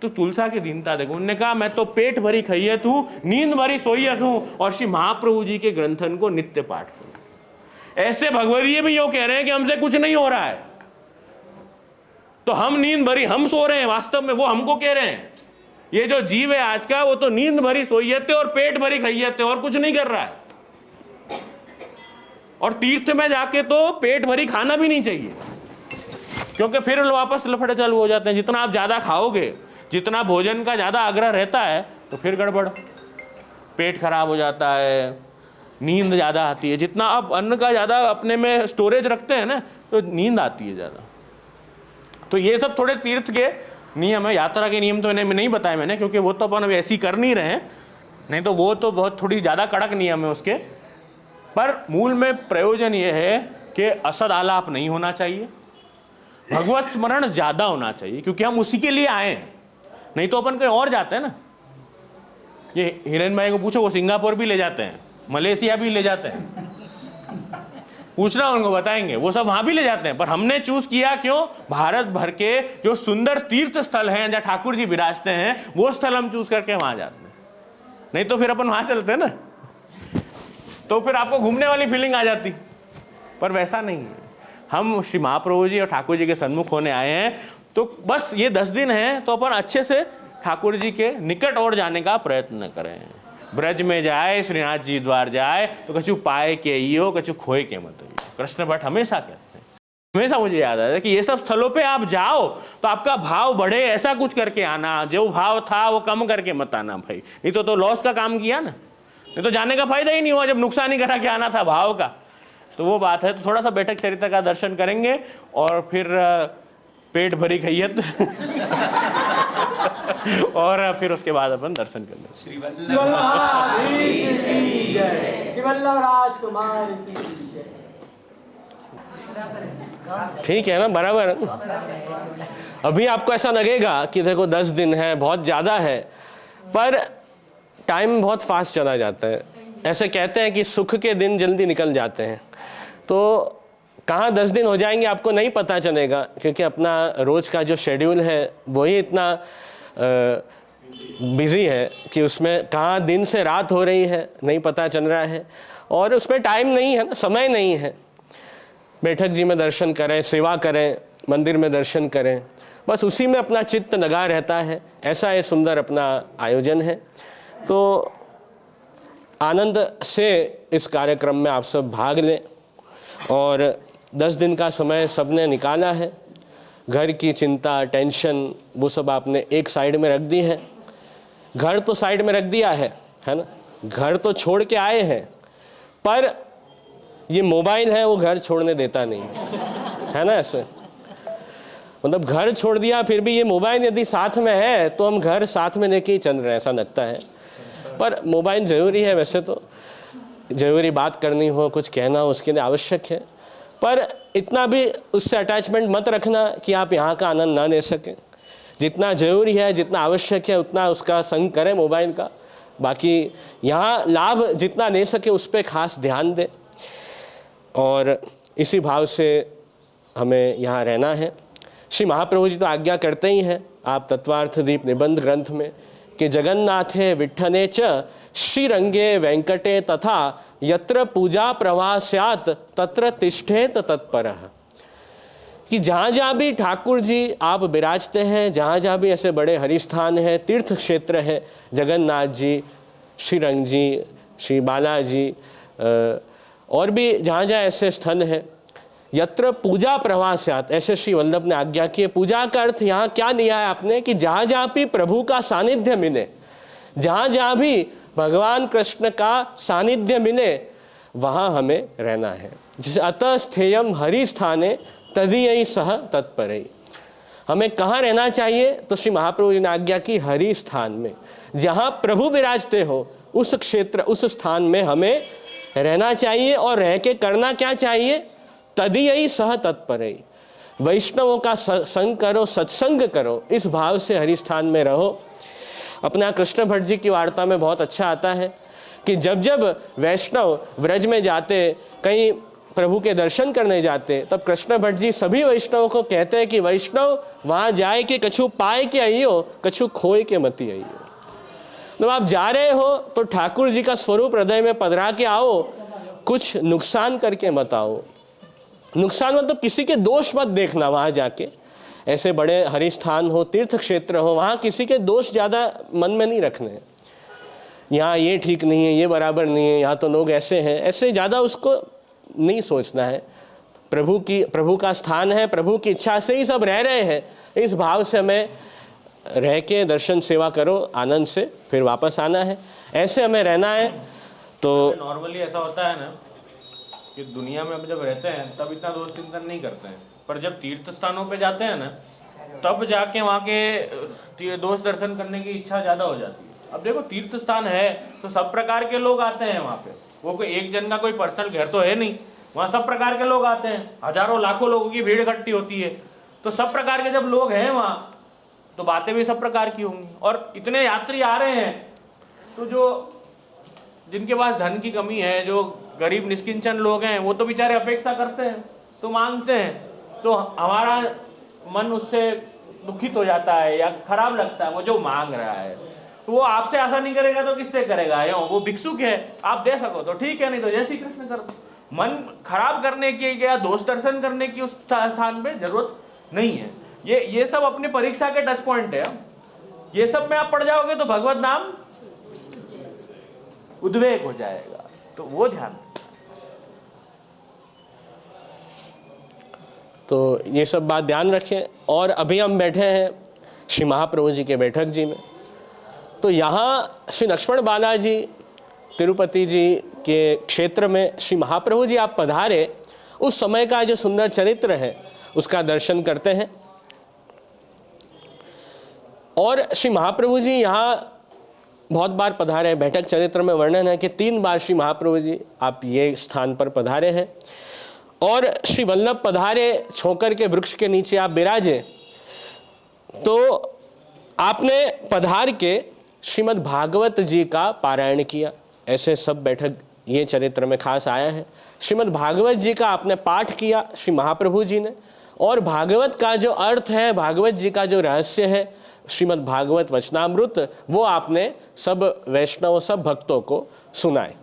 तो तुलसा की दीनता देखो, उन्होंने कहा मैं तो पेट भरी खइयत हूं, नींद भरी सोइयत हूं और श्री महाप्रभु जी के ग्रंथन को नित्य पाठ करूं। ऐसे भगवदीय भी यो कह रहे हैं कि हमसे कुछ नहीं हो रहा है, तो हम नींद भरी हम सो रहे हैं, वास्तव में वो हमको कह रहे हैं ये जो जीव है आज का वो तो नींद भरी सोइयत है और पेट भरी खइयत है और कुछ नहीं कर रहा है। और तीर्थ में जाके तो पेट भरी खाना भी नहीं चाहिए, क्योंकि फिर वापस लफड़े चालू हो जाते हैं। जितना आप ज्यादा खाओगे, जितना भोजन का ज्यादा आग्रह रहता है तो फिर गड़बड़, पेट खराब हो जाता है, नींद ज्यादा आती है। जितना आप अन्न का ज्यादा अपने में स्टोरेज रखते हैं ना तो नींद आती है ज्यादा। तो ये सब थोड़े तीर्थ के नियम है, यात्रा के नियम तो इन्हें नहीं बताए मैंने, क्योंकि वो तो अपन अभी ऐसी कर नहीं रहे हैं, नहीं तो वो तो बहुत थोड़ी ज्यादा कड़क नियम है उसके। पर मूल में प्रयोजन ये है कि असद आलाप नहीं होना चाहिए, भगवत स्मरण ज्यादा होना चाहिए, क्योंकि हम उसी के लिए आए हैं। नहीं तो अपन कहीं और जाते हैं ना। ये हिरेन भाई को पूछो, वो सिंगापुर भी ले जाते हैं, मलेशिया भी ले जाते हैं, पूछना उनको बताएंगे, वो सब वहां भी ले जाते हैं। पर हमने चूज किया क्यों? भारत भर के जो सुंदर तीर्थ स्थल हैं जहाँ ठाकुर जी विराजते हैं वो स्थल हम चूज करके वहां जाते हैं। नहीं तो फिर अपन वहां चलते हैं ना, तो फिर आपको घूमने वाली फीलिंग आ जाती। पर वैसा नहीं है, हम श्री महाप्रभु जी और ठाकुर जी के सन्मुख होने आए हैं, तो बस ये 10 दिन हैं तो अपन अच्छे से ठाकुर जी के निकट और जाने का प्रयत्न करें। ब्रज में जाए, श्रीनाथ जी द्वार जाए तो कछु पाए के इयो, कछु खोए के मत। कृष्ण भट्ट हमेशा कहते हैं, हमेशा मुझे याद आता है कि ये सब स्थलों पे आप जाओ तो आपका भाव बढ़े, ऐसा कुछ करके आना। जो भाव था वो कम करके मत आना भाई, नहीं तो लॉस का काम किया ना, नहीं तो जाने का फायदा ही नहीं हुआ जब नुकसान ही करा के आना था भाव का। तो वो बात है। तो थोड़ा सा बैठक चरित्र का दर्शन करेंगे और फिर पेट भरी खइयत और फिर उसके बाद अपन दर्शन कर लेंगे। श्री वल्लभाधीश की जय, श्री वल्लभ राजकुमार की जय। ठीक है ना, बराबर है ना? अभी आपको ऐसा लगेगा कि देखो 10 दिन है, बहुत ज़्यादा है, पर टाइम बहुत फास्ट चला जाता है। ऐसे कहते हैं कि सुख के दिन जल्दी निकल जाते हैं, तो कहाँ 10 दिन हो जाएंगे आपको नहीं पता चलेगा, क्योंकि अपना रोज का जो शेड्यूल है वही इतना बिजी है कि उसमें कहाँ दिन से रात हो रही है नहीं पता चल रहा है। और उसमें टाइम नहीं है ना, समय नहीं है। बैठक जी में दर्शन करें, सेवा करें, मंदिर में दर्शन करें, बस उसी में अपना चित्त लगा रहता है। ऐसा ये सुंदर अपना आयोजन है। तो आनंद से इस कार्यक्रम में आप सब भाग लें और 10 दिन का समय सबने निकाला है। घर की चिंता, टेंशन, वो सब आपने एक साइड में रख दी है। घर तो साइड में रख दिया है ना, घर तो छोड़ के आए हैं, पर ये मोबाइल है वो घर छोड़ने देता नहीं है ना। ऐसे मतलब घर छोड़ दिया, फिर भी ये मोबाइल यदि साथ में है तो हम घर साथ में लेके ही चल रहे हैं, ऐसा लगता है। पर मोबाइल ज़रूरी है, वैसे तो ज़रूरी बात करनी हो, कुछ कहना हो, उसके लिए आवश्यक है, पर इतना भी उससे अटैचमेंट मत रखना कि आप यहाँ का आनंद ना ले सकें। जितना ज़रूरी है, जितना आवश्यक है, उतना उसका संग करें मोबाइल का। बाकी यहाँ लाभ जितना ले सके उस पर खास ध्यान दें और इसी भाव से हमें यहाँ रहना है। श्री महाप्रभु जी तो आज्ञा करते ही हैं आप तत्वार्थ दीप निबंध ग्रंथ में कि जगन्नाथे विट्ठले च श्रीरंगे वेंकटे तथा यत्र पूजा प्रवाह स्यात् तत्र तिष्ठेत तत्परः, कि जहाँ जहाँ भी ठाकुर जी आप विराजते हैं, जहाँ जहाँ भी ऐसे बड़े हरिस्थान हैं, तीर्थ क्षेत्र है, जगन्नाथ जी, श्रीरंग जी, श्री बालाजी और भी जहाँ जहाँ ऐसे स्थल हैं, यत्र पूजा प्रवाह स्यात्, ऐसे श्री वल्लभ ने आज्ञा की है। पूजा का अर्थ यहाँ क्या लिया है आपने कि जहाँ जहाँ भी प्रभु का सानिध्य मिले, जहाँ जहाँ भी भगवान कृष्ण का सानिध्य मिले, वहाँ हमें रहना है। जैसे अतः स्थेयम हरि स्थाने तदीयई सह तत्परई, हमें कहाँ रहना चाहिए? तो श्री महाप्रभु जी ने आज्ञा की हरि स्थान में, जहाँ प्रभु विराजते हो उस क्षेत्र, उस स्थान में हमें रहना चाहिए। और रह के करना क्या चाहिए? तदीयई सह तत्परई, वैष्णवों का संग करो, सत्संग करो, इस भाव से हरि स्थान में रहो। अपना कृष्ण भट्ट जी की वार्ता में बहुत अच्छा आता है कि जब जब वैष्णव व्रज में जाते, कहीं प्रभु के दर्शन करने जाते, तब कृष्ण भट्ट जी सभी वैष्णवों को कहते हैं कि वैष्णव वहाँ जाए कि कछु पाए के आइयो, कछु खोए के मती आइयो। तो आप जा रहे हो तो ठाकुर जी का स्वरूप हृदय में पधरा के आओ, कुछ नुकसान करके मत आओ। नुकसान मतलब किसी के दोष मत देखना। वहाँ जाके ऐसे बड़े हरिस्थान हो, तीर्थ क्षेत्र हो, वहाँ किसी के दोष ज़्यादा मन में नहीं रखने। यहाँ ये ठीक नहीं है, ये बराबर नहीं है, यहाँ तो लोग ऐसे हैं, ऐसे ज़्यादा उसको नहीं सोचना है। प्रभु का स्थान है, प्रभु की इच्छा से ही सब रह रहे हैं, इस भाव से हमें रह के दर्शन सेवा करो, आनंद से फिर वापस आना है, ऐसे हमें रहना है। तो नॉर्मली ऐसा होता है ना कि दुनिया में अब जब रहते हैं तब इतना दोष चिंतन नहीं करते हैं, पर जब तीर्थ स्थानों पे जाते हैं ना तब जाके वहाँ के दोष दर्शन करने की इच्छा ज़्यादा हो जाती है। अब देखो तीर्थ स्थान है तो सब प्रकार के लोग आते हैं वहाँ पे, वो कोई एक जन का कोई पर्सनल घर तो है नहीं, वहाँ सब प्रकार के लोग आते हैं, हजारों लाखों लोगों की भीड़ इकट्ठी होती है। तो सब प्रकार के जब लोग हैं वहाँ तो बातें भी सब प्रकार की होंगी। और इतने यात्री आ रहे हैं तो जो जिनके पास धन की कमी है, जो गरीब निष्किंचन लोग हैं, वो तो बेचारे अपेक्षा करते हैं, तो मांगते हैं, तो हमारा मन उससे दुखित हो जाता है या खराब लगता है। वो जो मांग रहा है तो वो आपसे आशा नहीं करेगा तो किससे करेगा? यो वो भिक्षुक है, आप दे सको तो ठीक है, नहीं तो जय श्री कृष्ण कर दो। मन खराब करने की या दोष दर्शन करने की उस स्थान पे जरूरत नहीं है। ये सब अपने परीक्षा के टच पॉइंट है। ये सब में आप पढ़ जाओगे तो भगवत नाम उद्वेग हो जाएगा, तो वो ध्यान। तो ये सब बात ध्यान रखें। और अभी हम बैठे हैं श्री महाप्रभु जी के बैठक जी में, तो यहाँ श्री लक्ष्मण बालाजी तिरुपति जी के क्षेत्र में श्री महाप्रभु जी आप पधारे, उस समय का जो सुंदर चरित्र है उसका दर्शन करते हैं। और श्री महाप्रभु जी यहाँ बहुत बार पधारे। बैठक चरित्र में वर्णन है कि 3 बार श्री महाप्रभु जी आप ये स्थान पर पधारे हैं। और श्री वल्लभ पधारे, छोकर के वृक्ष के नीचे आप विराजे, तो आपने पधार के श्रीमद् भागवत जी का पारायण किया। ऐसे सब बैठक ये चरित्र में खास आया है। श्रीमद् भागवत जी का आपने पाठ किया श्री महाप्रभु जी ने, और भागवत का जो अर्थ है, भागवत जी का जो रहस्य है, श्रीमद् भागवत वचनामृत, वो आपने सब वैष्णव, सब भक्तों को सुनाए।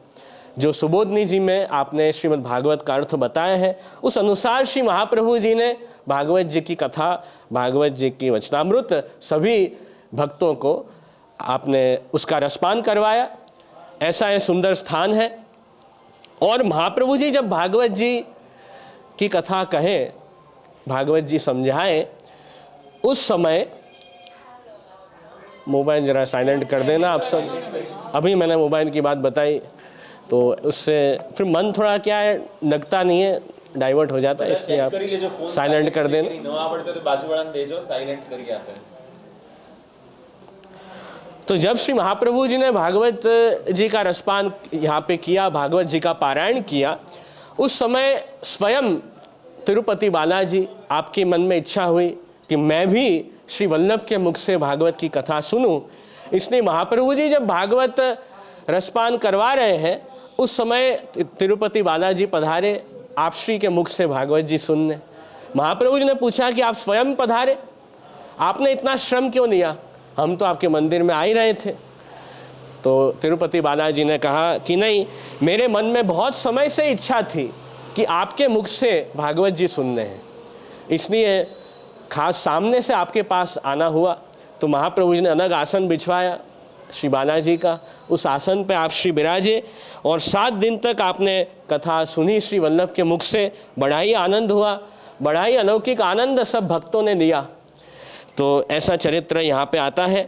जो सुबोधनी जी में आपने श्रीमद् भागवत का अर्थ बताया है, उस अनुसार श्री महाप्रभु जी ने भागवत जी की कथा, भागवत जी की वचनामृत सभी भक्तों को आपने उसका रसपान करवाया। ऐसा ये सुंदर स्थान है। और महाप्रभु जी जब भागवत जी की कथा कहें, भागवत जी समझाएं, उस समय, मोबाइल जरा साइलेंट कर देना आप सब। अभी मैंने मोबाइल की बात बताई तो उससे फिर मन थोड़ा क्या है, लगता नहीं है, डाइवर्ट हो जाता है, इसलिए आप साइलेंट कर देना। तो जब श्री महाप्रभु जी ने भागवत जी का रसपान यहाँ पे किया, भागवत जी का पारायण किया, उस समय स्वयं तिरुपति बालाजी, आपके मन में इच्छा हुई कि मैं भी श्री वल्लभ के मुख से भागवत की कथा सुनूं। इसलिए महाप्रभु जी जब भागवत रसपान करवा रहे हैं, उस समय तिरुपति बालाजी पधारे आप श्री के मुख से भागवत जी सुनने। महाप्रभु जी ने पूछा कि आप स्वयं पधारे, आपने इतना श्रम क्यों लिया, हम तो आपके मंदिर में आ ही रहे थे। तो तिरुपति बालाजी ने कहा कि नहीं, मेरे मन में बहुत समय से इच्छा थी कि आपके मुख से भागवत जी सुनने हैं, इसलिए खास सामने से आपके पास आना हुआ। तो महाप्रभु जी ने अलग आसन बिछवाया श्री बालाजी का, उस आसन पे आप श्री विराजे और 7 दिन तक आपने कथा सुनी श्री वल्लभ के मुख से। बड़ा ही आनंद हुआ, बड़ा ही अलौकिक आनंद सब भक्तों ने लिया। तो ऐसा चरित्र यहाँ पे आता है।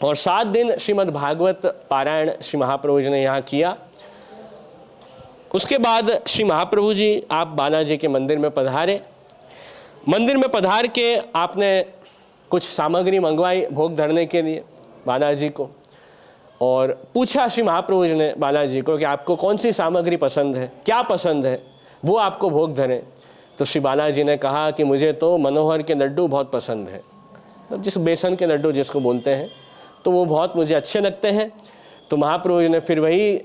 और 7 दिन श्रीमद् भागवत पारायण श्री महाप्रभु जी ने यहाँ किया। उसके बाद श्री महाप्रभु जी आप बालाजी के मंदिर में पधारे। मंदिर में पधार के आपने कुछ सामग्री मंगवाई भोग धरने के लिए बालाजी को, और पूछा श्री महाप्रभु जी ने बालाजी को कि आपको कौन सी सामग्री पसंद है, क्या पसंद है, वो आपको भोग धरें। तो श्री बालाजी ने कहा कि मुझे तो मनोहर के लड्डू बहुत पसंद है, तो जिस बेसन के लड्डू जिसको बोलते हैं, तो वो बहुत मुझे अच्छे लगते हैं। तो महाप्रभु जी ने फिर वही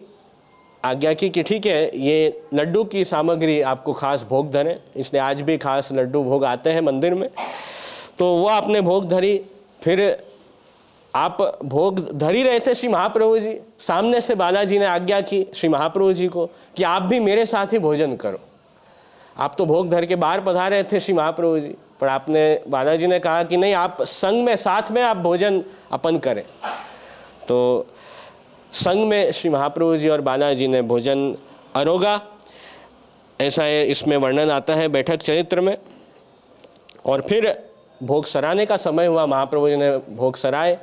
आज्ञा की कि ठीक है, ये लड्डू की सामग्री आपको खास भोग धरें। इसलिए आज भी खास लड्डू भोग आते हैं मंदिर में। तो वो आपने भोग धरी। फिर आप भोग धरी रहे थे श्री महाप्रभु जी, सामने से बालाजी ने आज्ञा की श्री महाप्रभु जी को कि आप भी मेरे साथ ही भोजन करो। आप तो भोग धर के बाहर पधार रहे थे श्री महाप्रभु जी, पर आपने, बालाजी ने कहा कि नहीं, आप संग में, साथ में आप भोजन अपन करें। तो संग में श्री महाप्रभु जी और बालाजी ने भोजन अरोगा। ऐसा है, इसमें वर्णन आता है बैठक चरित्र में। और फिर भोग सराने का समय हुआ, महाप्रभु जी ने भोग सराए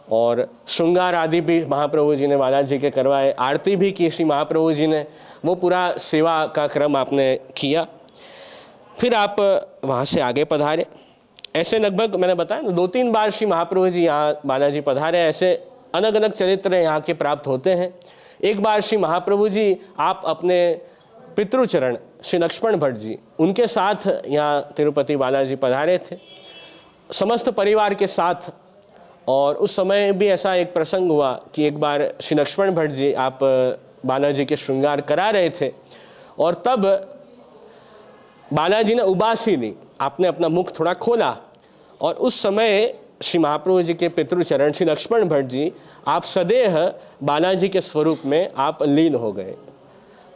और श्रृंगार आदि भी महाप्रभु जी ने बालाजी के करवाए, आरती भी की श्री महाप्रभु जी ने, वो पूरा सेवा का क्रम आपने किया। फिर आप वहाँ से आगे पधारे। ऐसे लगभग मैंने बताया ना 2-3 बार श्री महाप्रभु जी यहाँ बालाजी पधारे। ऐसे अलग अलग चरित्र यहाँ के प्राप्त होते हैं। एक बार श्री महाप्रभु जी आप अपने पितृचरण श्री लक्ष्मण भट्ट जी, उनके साथ यहाँ तिरुपति बालाजी पधारे थे समस्त परिवार के साथ। और उस समय भी ऐसा एक प्रसंग हुआ कि एक बार श्री लक्ष्मण भट्ट जी आप बालाजी के श्रृंगार करा रहे थे और तब बालाजी ने उबासी ली, आपने अपना मुख थोड़ा खोला और उस समय श्री महाप्रभु जी के पितृचरण श्री लक्ष्मण भट्ट जी आप सदैह बालाजी के स्वरूप में आप लीन हो गए,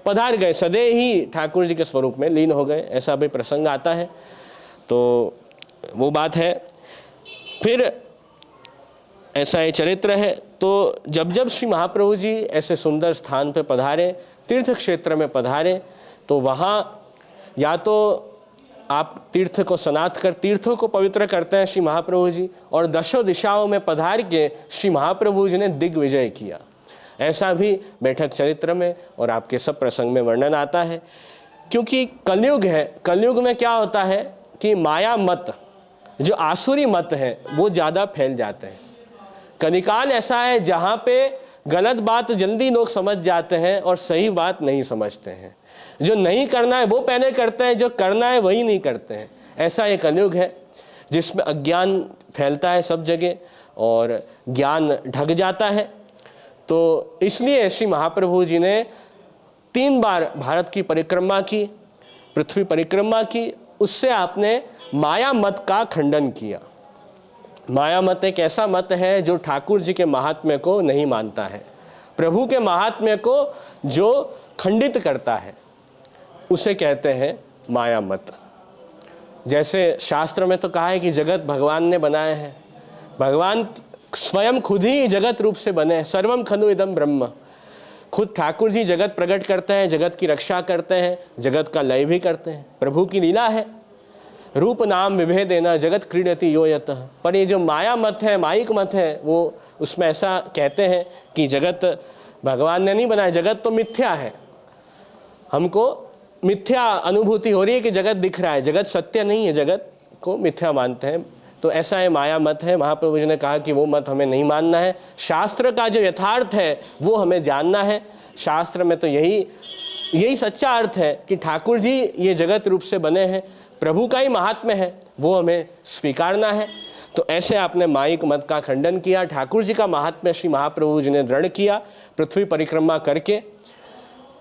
पधार गए, सदैव ही ठाकुर जी के स्वरूप में लीन हो गए। ऐसा भी प्रसंग आता है। तो वो बात है। फिर ऐसा ये चरित्र है। तो जब जब श्री महाप्रभु जी ऐसे सुंदर स्थान पे पधारे, तीर्थ क्षेत्र में पधारे, तो वहाँ या तो आप तीर्थ को स्नात कर तीर्थों को पवित्र करते हैं श्री महाप्रभु जी, और दशों दिशाओं में पधार के श्री महाप्रभु जी ने दिग्विजय किया। ऐसा भी बैठक चरित्र में और आपके सब प्रसंग में वर्णन आता है। क्योंकि कलयुग है, कलयुग में क्या होता है कि माया मत, जो आसुरी मत है, वो ज़्यादा फैल जाते हैं। कलिकाल ऐसा है जहाँ पे गलत बात जल्दी लोग समझ जाते हैं और सही बात नहीं समझते हैं। जो नहीं करना है वो पहले करते हैं, जो करना है वही नहीं करते हैं। ऐसा एक कलयुग है जिसमें अज्ञान फैलता है सब जगह और ज्ञान ढक जाता है। तो इसलिए श्री महाप्रभु जी ने 3 बार भारत की परिक्रमा की, पृथ्वी परिक्रमा की। उससे आपने माया मत का खंडन किया। माया मत एक ऐसा मत है जो ठाकुर जी के महात्म्य को नहीं मानता है, प्रभु के महात्म्य को जो खंडित करता है उसे कहते हैं माया मत। जैसे शास्त्र में तो कहा है कि जगत भगवान ने बनाया है, भगवान स्वयं खुद ही जगत रूप से बने हैं, सर्वम खनु इदम ब्रह्म। खुद ठाकुर जी जगत प्रकट करते हैं, जगत की रक्षा करते हैं, जगत का लय भी करते हैं। प्रभु की लीला है, रूप नाम विभेद देना, जगत क्रीडति यो यतः। पर ये जो माया मत है, माइक मत है, वो उसमें ऐसा कहते हैं कि जगत भगवान ने नहीं बनाया, जगत तो मिथ्या है, हमको मिथ्या अनुभूति हो रही है कि जगत दिख रहा है, जगत सत्य नहीं है, जगत को मिथ्या मानते हैं। तो ऐसा है, माया मत है। महाप्रभु जी ने कहा कि वो मत हमें नहीं मानना है, शास्त्र का जो यथार्थ है वो हमें जानना है। शास्त्र में तो यही सच्चा अर्थ है कि ठाकुर जी ये जगत रूप से बने हैं, प्रभु का ही महात्म्य है, वो हमें स्वीकारना है। तो ऐसे आपने माइक मत का खंडन किया। ठाकुर जी का महात्म्य श्री महाप्रभु जी ने दृढ़ किया पृथ्वी परिक्रमा करके।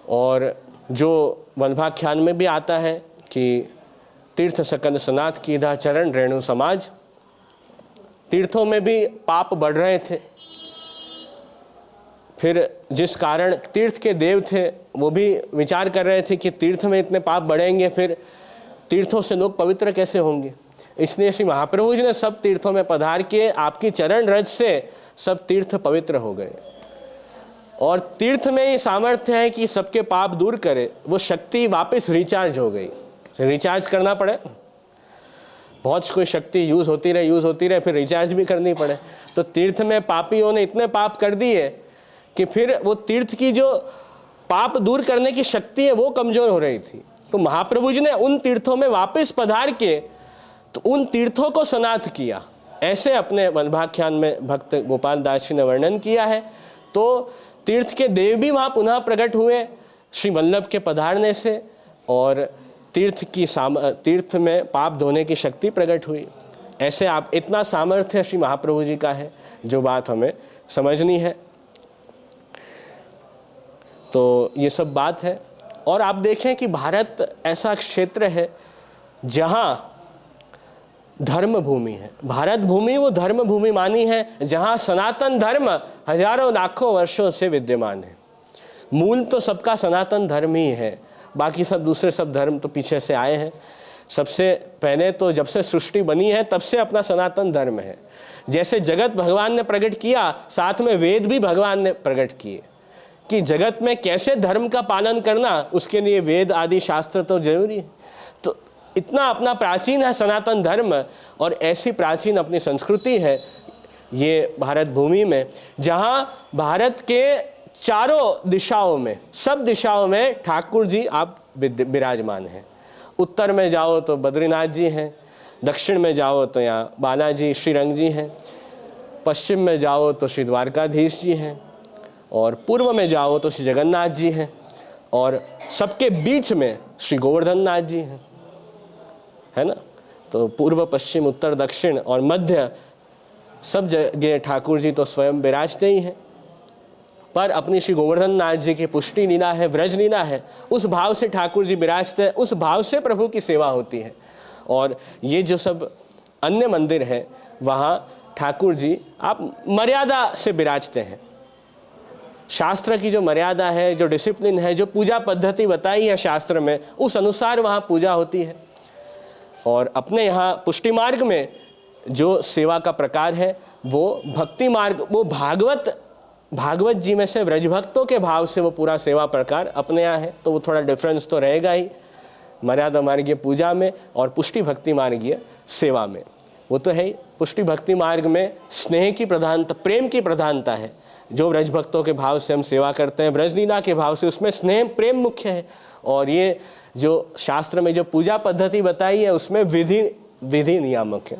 और जो वल्भाख्यान में भी आता है कि तीर्थ सकन सनाथ कीधा चरण रेणु समाज, तीर्थों में भी पाप बढ़ रहे थे। फिर जिस कारण तीर्थ के देव थे वो भी विचार कर रहे थे कि तीर्थ में इतने पाप बढ़ेंगे, फिर तीर्थों से लोग पवित्र कैसे होंगे। इसलिए श्री महाप्रभु जी ने सब तीर्थों में पधार के आपकी चरण रज से सब तीर्थ पवित्र हो गए। और तीर्थ में ये सामर्थ्य है कि सबके पाप दूर करे, वो शक्ति वापस रिचार्ज हो गई। रिचार्ज करना पड़े, बहुत कोई शक्ति यूज़ होती रहे फिर रिचार्ज भी करनी पड़े। तो तीर्थ में पापियों ने इतने पाप कर दिए कि फिर वो तीर्थ की जो पाप दूर करने की शक्ति है वो कमज़ोर हो रही थी। तो महाप्रभु जी ने उन तीर्थों में वापस पधार के तो उन तीर्थों को सनाथ किया। ऐसे अपने वल्भाख्यान में भक्त गोपाल दास जी ने वर्णन किया है। तो तीर्थ के देव भी वहाँ पुनः प्रकट हुए श्री वल्लभ के पधारने से, और तीर्थ में पाप धोने की शक्ति प्रकट हुई। ऐसे आप इतना सामर्थ्य श्री महाप्रभु जी का है, जो बात हमें समझनी है। तो ये सब बात है। और आप देखें कि भारत ऐसा क्षेत्र है जहाँ धर्म भूमि है। भारत भूमि वो धर्म भूमि मानी है जहाँ सनातन धर्म हजारों लाखों वर्षों से विद्यमान है। मूल तो सबका सनातन धर्म ही है, बाकी सब दूसरे सब धर्म तो पीछे से आए हैं। सबसे पहले तो जब से सृष्टि बनी है तब से अपना सनातन धर्म है। जैसे जगत भगवान ने प्रकट किया, साथ में वेद भी भगवान ने प्रकट किए कि जगत में कैसे धर्म का पालन करना, उसके लिए वेद आदि शास्त्र तो जरूरी है। तो इतना अपना प्राचीन है सनातन धर्म, और ऐसी प्राचीन अपनी संस्कृति है ये भारत भूमि में, जहाँ भारत के चारों दिशाओं में, सब दिशाओं में ठाकुर जी आप विराजमान हैं। उत्तर में जाओ तो बद्रीनाथ जी हैं, दक्षिण में जाओ तो यहाँ बालाजी श्रीरंग जी हैं, पश्चिम में जाओ तो श्री द्वारकाधीश जी हैं, और पूर्व में जाओ तो श्री जगन्नाथ जी हैं, और सबके बीच में श्री गोवर्धन नाथ जी हैं, है ना। तो पूर्व पश्चिम उत्तर दक्षिण और मध्य सब जगह ठाकुर जी तो स्वयं विराजते ही हैं। पर अपनी श्री गोवर्धन नाथ जी की पुष्टि लीला है, व्रज लीला है, उस भाव से ठाकुर जी विराजते हैं, उस भाव से प्रभु की सेवा होती है। और ये जो सब अन्य मंदिर हैं वहाँ ठाकुर जी आप मर्यादा से विराजते हैं। शास्त्र की जो मर्यादा है, जो डिसिप्लिन है, जो पूजा पद्धति बताई है शास्त्र में, उस अनुसार वहाँ पूजा होती है। और अपने यहाँ पुष्टि मार्ग में जो सेवा का प्रकार है वो भक्ति मार्ग, वो भागवत जी में से व्रजभक्तों के भाव से वो पूरा सेवा प्रकार अपने यहाँ है। तो वो थोड़ा डिफरेंस तो रहेगा ही मर्यादा मार्गीय पूजा में और पुष्टि भक्ति मार्गीय सेवा में। वो तो है ही। पुष्टि भक्ति मार्ग में स्नेह की प्रधानता, प्रेम की प्रधानता है। जो व्रज भक्तों के भाव से हम सेवा करते हैं, व्रजलीला के भाव से, उसमें स्नेह प्रेम मुख्य है। और ये जो शास्त्र में जो पूजा पद्धति बताई है उसमें विधि नियामक है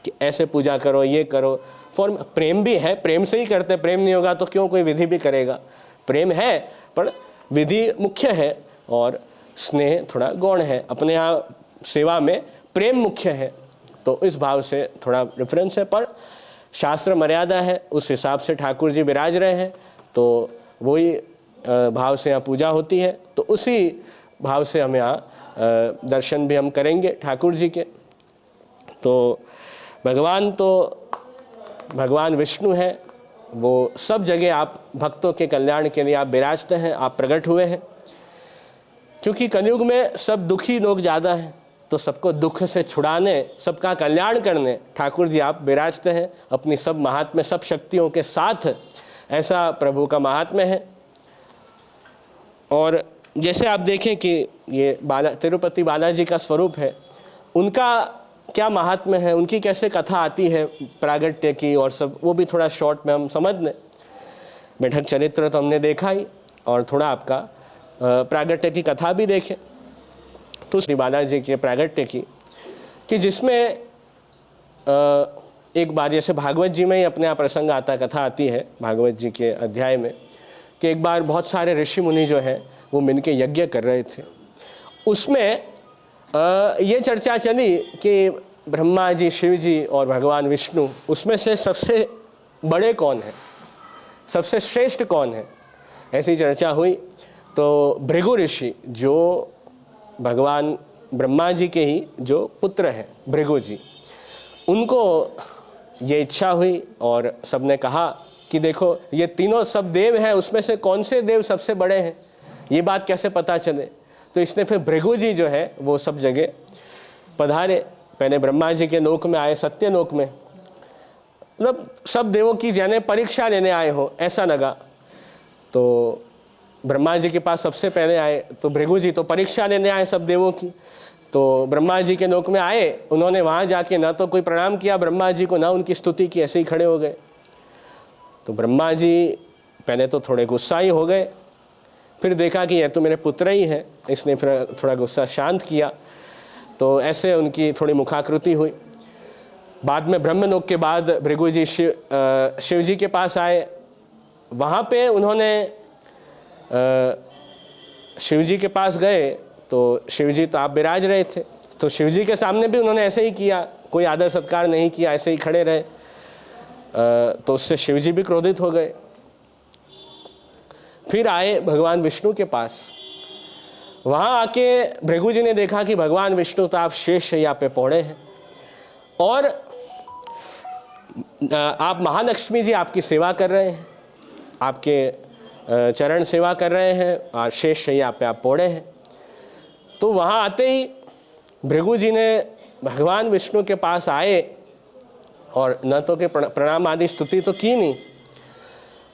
कि ऐसे पूजा करो, ये करो। फॉर्म प्रेम भी है, प्रेम से ही करते हैं। प्रेम नहीं होगा तो क्यों कोई विधि भी करेगा। प्रेम है पर विधि मुख्य है और स्नेह थोड़ा गौण है। अपने यहाँ सेवा में प्रेम मुख्य है, तो इस भाव से थोड़ा डिफरेंस है। पर शास्त्र मर्यादा है, उस हिसाब से ठाकुर जी विराज रहे हैं, तो वही भाव से यहाँ पूजा होती है। तो उसी भाव से हम यहाँ दर्शन भी हम करेंगे ठाकुर जी के। तो भगवान विष्णु है, वो सब जगह आप भक्तों के कल्याण के लिए आप विराजते हैं, आप प्रकट हुए हैं। क्योंकि कलयुग में सब दुखी लोग ज़्यादा हैं, तो सबको दुख से छुड़ाने, सबका कल्याण करने ठाकुर जी आप विराजते हैं अपनी सब महात्म्य, सब शक्तियों के साथ। ऐसा प्रभु का महात्म्य है। और जैसे आप देखें कि ये तिरुपति बालाजी का स्वरूप है, उनका क्या महात्म्य है, उनकी कैसे कथा आती है प्रागट्य की और सब, वो भी थोड़ा शॉर्ट में हम समझ लें। बैठक चरित्र तो हमने देखा ही, और थोड़ा आपका प्रागट्य की कथा भी देखें तो श्री बालाजी के प्रागट्य की, कि जिसमें एक बार जैसे भागवत जी में ही अपने आप प्रसंग आता, कथा आती है भागवत जी के अध्याय में, कि एक बार बहुत सारे ऋषि मुनि जो हैं वो मिलके यज्ञ कर रहे थे। उसमें ये चर्चा चली कि ब्रह्मा जी, शिव जी और भगवान विष्णु, उसमें से सबसे बड़े कौन हैं, सबसे श्रेष्ठ कौन है, ऐसी चर्चा हुई। तो भृगु ऋषि, जो भगवान ब्रह्मा जी के ही जो पुत्र हैं भृगु जी, उनको ये इच्छा हुई और सबने कहा कि देखो ये तीनों सब देव हैं, उसमें से कौन से देव सबसे बड़े हैं, ये बात कैसे पता चले। तो इसने फिर भृगु जी जो है वो सब जगह पधारे। पहले ब्रह्मा जी के लोक में आए, सत्य लोक में, मतलब सब देवों की जाने परीक्षा लेने आए हो ऐसा लगा। तो ब्रह्मा जी के पास सबसे पहले आए, तो भृगु जी तो परीक्षा लेने आए सब देवों की। तो ब्रह्मा जी के लोक में आए, उन्होंने वहाँ जाके ना तो कोई प्रणाम किया ब्रह्मा जी को, ना उनकी स्तुति की, ऐसे ही खड़े हो गए। तो ब्रह्मा जी पहले तो थोड़े गुस्सा ही हो गए, फिर देखा कि यह तो मेरे पुत्र ही है, इसने फिर थोड़ा गुस्सा शांत किया। तो ऐसे उनकी थोड़ी मुखाकृति हुई। बाद में ब्रह्मलोक के बाद भृगु जी शिव जी के पास आए। वहाँ पे उन्होंने शिव जी के पास गए, तो शिव जी तो आप विराज रहे थे, तो शिव जी के सामने भी उन्होंने ऐसे ही किया, कोई आदर सत्कार नहीं किया, ऐसे ही खड़े रहे। तो उससे शिव जी भी क्रोधित हो गए। फिर आए भगवान विष्णु के पास। वहाँ आके भृगु जी ने देखा कि भगवान विष्णु तो आप शेष शैया पे पौड़े हैं और आप महालक्ष्मी जी आपकी सेवा कर रहे हैं, आपके चरण सेवा कर रहे हैं और शेष शैया पे आप पौड़े हैं। तो वहाँ आते ही भृगु जी ने भगवान विष्णु के पास आए और न तो के प्रणाम आदि स्तुति तो की नहीं,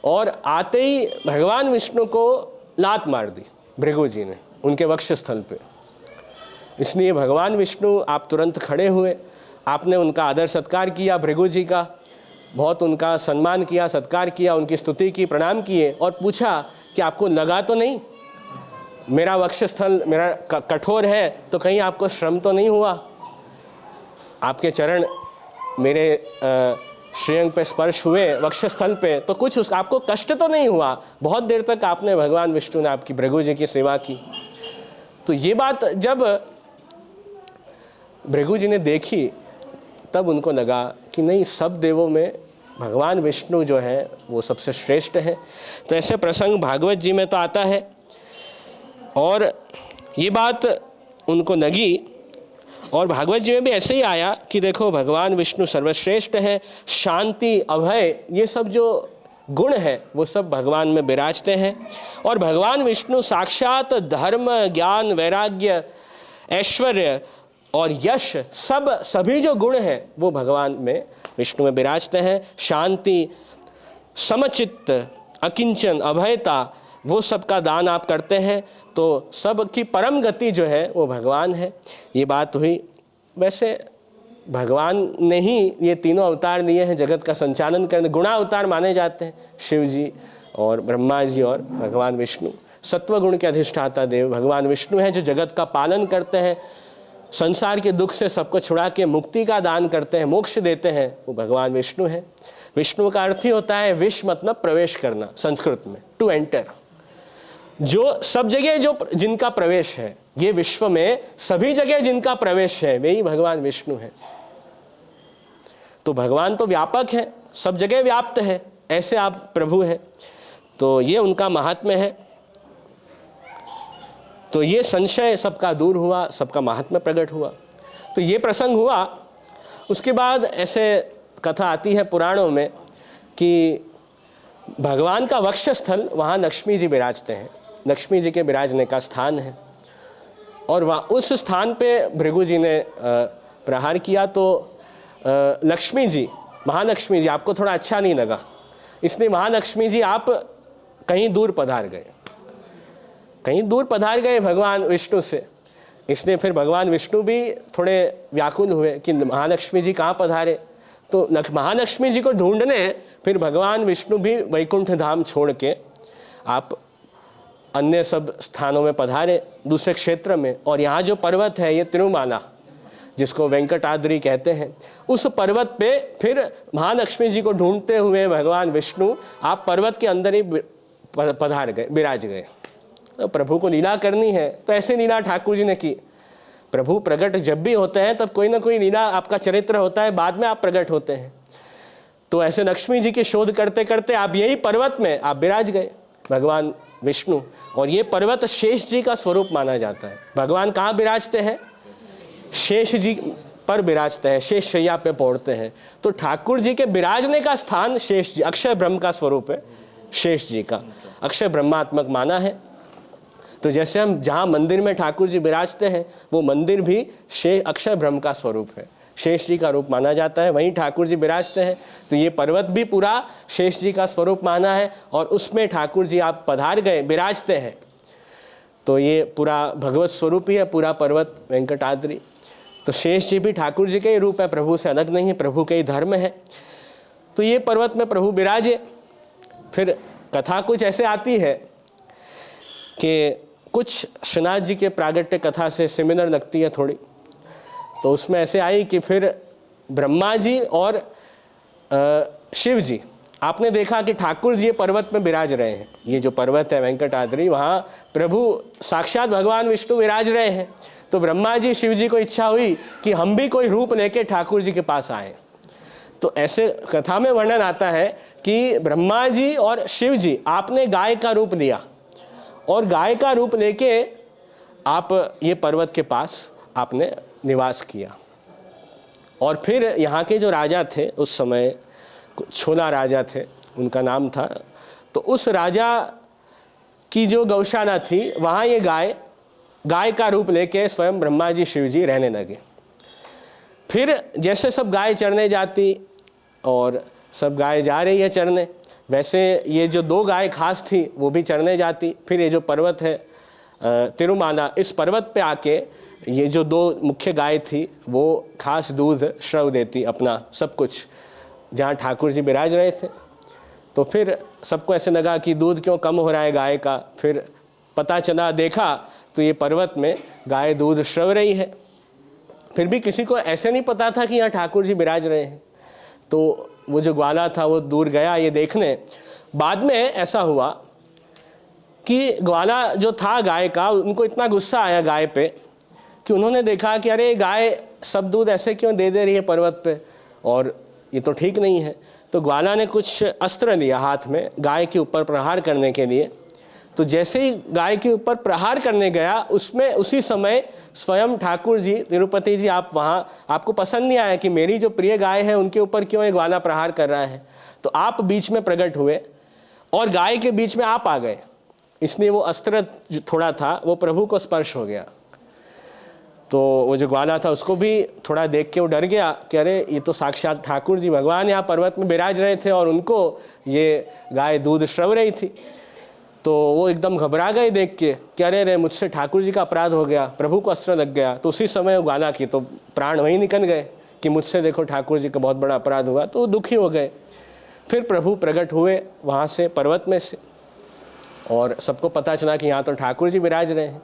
और आते ही भगवान विष्णु को लात मार दी भृगु जी ने उनके वक्षस्थल पे। इसलिए भगवान विष्णु आप तुरंत खड़े हुए, आपने उनका आदर सत्कार किया, भृगु जी का बहुत उनका सम्मान किया, सत्कार किया, उनकी स्तुति की, प्रणाम किए और पूछा कि आपको लगा तो नहीं, मेरा वक्षस्थल मेरा कठोर है तो कहीं आपको श्रम तो नहीं हुआ, आपके चरण मेरे श्रेयंग पे स्पर्श हुए वक्षस्थल पे तो कुछ आपको कष्ट तो नहीं हुआ, बहुत देर तक आपने भगवान विष्णु ने आपकी भृगु जी की सेवा की। तो ये बात जब भृगु जी ने देखी तब उनको लगा कि नहीं, सब देवों में भगवान विष्णु जो है वो सबसे श्रेष्ठ है। तो ऐसे प्रसंग भागवत जी में तो आता है और ये बात उनको लगी। और भागवत जी में भी ऐसे ही आया कि देखो भगवान विष्णु सर्वश्रेष्ठ है, शांति, अभय, ये सब जो गुण है वो सब भगवान में विराजते हैं। और भगवान विष्णु साक्षात धर्म, ज्ञान, वैराग्य, ऐश्वर्य और यश, सभी जो गुण हैं वो भगवान में विष्णु में विराजते हैं। शांति, समचित्त, अकिंचन, अभयता, वो सबका दान आप करते हैं, तो सबकी परम गति जो है वो भगवान है। ये बात हुई। वैसे भगवान ने ही ये तीनों अवतार लिए हैं जगत का संचालन करने। गुणा अवतार माने जाते हैं शिव जी और ब्रह्मा जी और भगवान विष्णु। सत्व गुण के अधिष्ठाता देव भगवान विष्णु हैं जो जगत का पालन करते हैं, संसार के दुख से सबको छुड़ा के मुक्ति का दान करते हैं, मोक्ष देते हैं, वो भगवान विष्णु हैं। विष्णु का अर्थ ही होता है विश्व, मतलब प्रवेश करना, संस्कृत में टू एंटर। जो सब जगह जो जिनका प्रवेश है, ये विश्व में सभी जगह जिनका प्रवेश है वे ही भगवान विष्णु हैं। तो भगवान तो व्यापक है, सब जगह व्याप्त है, ऐसे आप प्रभु हैं। तो ये उनका महात्म्य है। तो ये संशय सबका दूर हुआ, सबका महात्म्य प्रकट हुआ। तो ये प्रसंग हुआ। उसके बाद ऐसे कथा आती है पुराणों में कि भगवान का वक्षस्थल, वहाँ लक्ष्मी जी विराजते हैं, लक्ष्मी जी के विराजने का स्थान है। और वहाँ उस स्थान पे भृगु जी ने प्रहार किया तो लक्ष्मी जी, महालक्ष्मी जी आपको थोड़ा अच्छा नहीं लगा, इसलिए महालक्ष्मी जी आप कहीं दूर पधार गए, कहीं दूर पधार गए भगवान विष्णु से। इसलिए फिर भगवान विष्णु भी थोड़े व्याकुल हुए कि महालक्ष्मी जी कहाँ पधारे। तो महालक्ष्मी जी को ढूंढने फिर भगवान विष्णु भी वैकुंठ धाम छोड़ के आप अन्य सब स्थानों में पधारे, दूसरे क्षेत्र में। और यहाँ जो पर्वत है ये तिरुमाला, जिसको वेंकटाद्रि कहते हैं, उस पर्वत पे फिर महालक्ष्मी जी को ढूंढते हुए भगवान विष्णु आप पर्वत के अंदर ही पधार गए, विराज गए। तो प्रभु को लीला करनी है तो ऐसे लीला ठाकुर जी ने की। प्रभु प्रकट जब भी होते हैं तब कोई ना कोई लीला, आपका चरित्र होता है, बाद में आप प्रकट होते हैं। तो ऐसे लक्ष्मी जी की शोध करते करते आप यही पर्वत में आप विराज गए भगवान विष्णु। और ये पर्वत शेष जी का स्वरूप माना जाता है। भगवान कहाँ विराजते हैं? शेष जी पर विराजते हैं, शेष शैया पे पहुँचते हैं। तो ठाकुर जी के विराजने का स्थान शेष जी, अक्षय ब्रह्म का स्वरूप है शेष जी का, अक्षय ब्रह्मात्मक माना है। तो जैसे हम जहाँ मंदिर में ठाकुर जी विराजते हैं वो मंदिर भी अक्षय ब्रह्म का स्वरूप है, शेष जी का रूप माना जाता है, वहीं ठाकुर जी विराजते हैं। तो ये पर्वत भी पूरा शेष जी का स्वरूप माना है और उसमें ठाकुर जी आप पधार गए, विराजते हैं। तो ये पूरा भगवत स्वरूप ही है पूरा पर्वत वेंकटाद्रि। तो शेष जी भी ठाकुर जी के ही रूप है, प्रभु से अलग नहीं है, प्रभु के ही धर्म है। तो ये पर्वत में प्रभु विराजे। फिर कथा कुछ ऐसे आती है कि कुछ श्रीनाथ जी के प्रागट्य कथा से सिमिलर लगती है थोड़ी। तो उसमें ऐसे आई कि फिर ब्रह्मा जी और शिव जी, आपने देखा कि ठाकुर जी ये पर्वत में विराज रहे हैं, ये जो पर्वत है वेंकटाद्रि, वहाँ प्रभु साक्षात भगवान विष्णु विराज रहे हैं। तो ब्रह्मा जी शिव जी को इच्छा हुई कि हम भी कोई रूप लेके ठाकुर जी के पास आए। तो ऐसे कथा में वर्णन आता है कि ब्रह्मा जी और शिव जी आपने गाय का रूप लिया और गाय का रूप लेके आप ये पर्वत के पास आपने निवास किया। और फिर यहाँ के जो राजा थे उस समय, छोला राजा थे उनका नाम था, तो उस राजा की जो गौशाला थी वहाँ ये गाय का रूप लेके स्वयं ब्रह्मा जी शिव जी रहने लगे। फिर जैसे सब गाय चरने जाती और सब गाय जा रही है चरने, वैसे ये जो दो गाय खास थी वो भी चरने जाती। फिर ये जो पर्वत है तिरुमाला, इस पर्वत पे आके ये जो दो मुख्य गाय थी वो खास दूध श्रव देती, अपना सब कुछ, जहाँ ठाकुर जी विराज रहे थे। तो फिर सबको ऐसे लगा कि दूध क्यों कम हो रहा है गाय का। फिर पता चला, देखा तो ये पर्वत में गाय दूध श्रव रही है। फिर भी किसी को ऐसे नहीं पता था कि यहाँ ठाकुर जी विराज रहे हैं। तो वो जो ग्वाला था वो दूर गया ये देखने। बाद में ऐसा हुआ कि ग्वाला जो था गाय का, उनको इतना गुस्सा आया गाय पे कि उन्होंने देखा कि अरे गाय सब दूध ऐसे क्यों दे रही है पर्वत पे, और ये तो ठीक नहीं है। तो ग्वाला ने कुछ अस्त्र लिया हाथ में गाय के ऊपर प्रहार करने के लिए। तो जैसे ही गाय के ऊपर प्रहार करने गया, उसमें उसी समय स्वयं ठाकुर जी, तिरुपति जी, आप वहाँ, आपको पसंद नहीं आया कि मेरी जो प्रिय गाय है उनके ऊपर क्यों ये ग्वाला प्रहार कर रहा है। तो आप बीच में प्रकट हुए और गाय के बीच में आप आ गए, इसलिए वो अस्त्र जो थोड़ा था वो प्रभु को स्पर्श हो गया। तो वो जो ग्वाला था उसको भी थोड़ा देख के वो डर गया कि अरे ये तो साक्षात ठाकुर जी भगवान यहाँ पर्वत में विराज रहे थे और उनको ये गाय दूध श्रव रही थी। तो वो एकदम घबरा गए देख के कि अरे रे मुझसे ठाकुर जी का अपराध हो गया, प्रभु को अस्त्र लग गया। तो उसी समय वो ग्वाला की तो प्राण वहीं निकल गए कि मुझसे देखो ठाकुर जी का बहुत बड़ा अपराध हुआ। तो दुखी हो गए। फिर प्रभु प्रकट हुए वहाँ से पर्वत में से और सबको पता चला कि यहाँ तो ठाकुर जी विराज रहे हैं।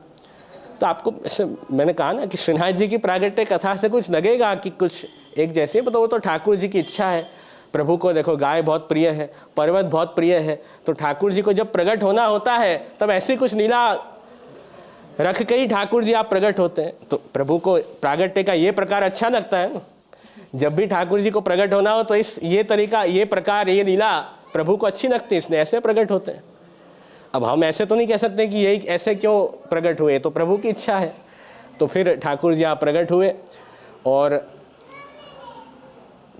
तो आपको ऐसे मैंने कहा ना कि श्रीनाथ जी की प्रागट्य कथा से कुछ लगेगा कि कुछ एक जैसे, तो वो तो ठाकुर जी की इच्छा है। प्रभु को देखो गाय बहुत प्रिय है, पर्वत बहुत प्रिय है, तो ठाकुर जी को जब प्रकट होना होता है तब ऐसी कुछ लीला रख के ही ठाकुर जी आप प्रकट होते हैं। तो प्रभु को प्रागट्य का ये प्रकार अच्छा लगता है ना, जब भी ठाकुर जी को प्रकट होना हो तो ये तरीका, ये प्रकार, ये लीला प्रभु को अच्छी लगती है, इसलिए ऐसे प्रकट होते हैं। अब हम ऐसे तो नहीं कह सकते कि यही ऐसे क्यों प्रकट हुए, तो प्रभु की इच्छा है। तो फिर ठाकुर जी आप प्रकट हुए और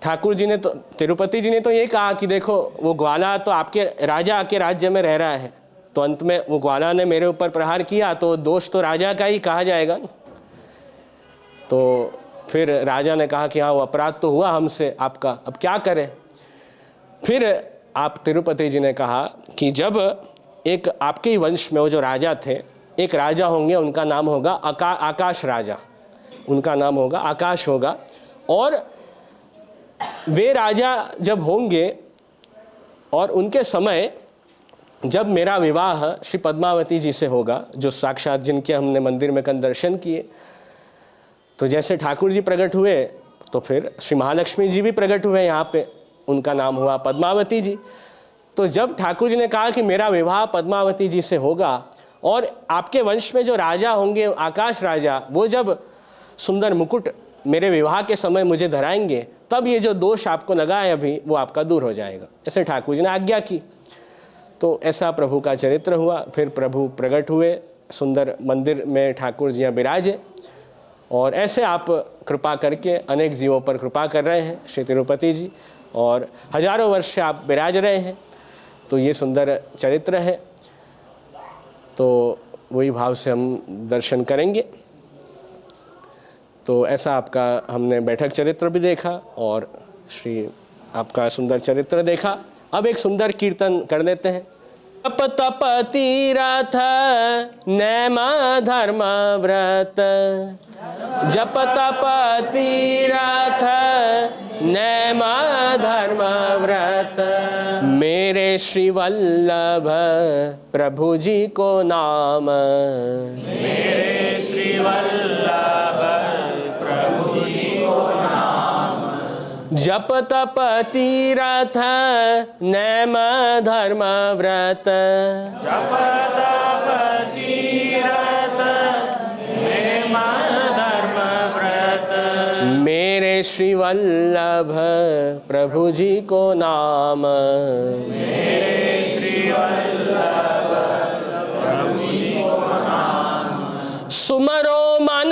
ठाकुर जी ने तो, तिरुपति जी ने तो ये कहा कि देखो वो ग्वाला तो आपके राजा के राज्य में रह रहा है, तो अंत में वो ग्वाला ने मेरे ऊपर प्रहार किया तो दोष तो राजा का ही कहा जाएगा ना। तो फिर राजा ने कहा कि हाँ वो अपराध तो हुआ हमसे आपका, अब क्या करें। फिर आप तिरुपति जी ने कहा कि जब एक आपके ही वंश में वो जो राजा थे, एक राजा होंगे, उनका नाम होगा आकाश राजा, उनका नाम होगा आकाश होगा, और वे राजा जब होंगे और उनके समय जब मेरा विवाह श्री पद्मावती जी से होगा, जो साक्षात जिनके हमने मंदिर में कल दर्शन किए, तो जैसे ठाकुर जी प्रकट हुए तो फिर श्री महालक्ष्मी जी भी प्रकट हुए यहाँ पे, उनका नाम हुआ पद्मावती जी। तो जब ठाकुर जी ने कहा कि मेरा विवाह पद्मावती जी से होगा और आपके वंश में जो राजा होंगे आकाश राजा, वो जब सुंदर मुकुट मेरे विवाह के समय मुझे धराएंगे, तब ये जो दोष आपको लगा है अभी वो आपका दूर हो जाएगा, ऐसे ठाकुर जी ने आज्ञा की। तो ऐसा प्रभु का चरित्र हुआ। फिर प्रभु प्रकट हुए, सुंदर मंदिर में ठाकुर जी विराजे, और ऐसे आप कृपा करके अनेक जीवों पर कृपा कर रहे हैं श्री तिरुपति जी, और हजारों वर्ष से आप विराज रहे हैं। तो ये सुंदर चरित्र है, तो वही भाव से हम दर्शन करेंगे। तो ऐसा आपका हमने बैठक चरित्र भी देखा और श्री आपका सुंदर चरित्र देखा। अब एक सुंदर कीर्तन कर देते हैं। जप तप तीरथ नैम धर्म व्रत, जप तप तीरथ नैम धर्म व्रत, मेरे श्री वल्लभ प्रभु जी को नाम, मेरे श्री वल्लभ प्रभु जी को नाम, जप तप तीरथ नैम धर्म व्रत, जप तप तीरथ नैम धर्म व्रत, मेरे श्री वल्लभ प्रभु जी को नाम, मेरे श्री वल्लभ प्रभु जी को नाम, सुमरो मन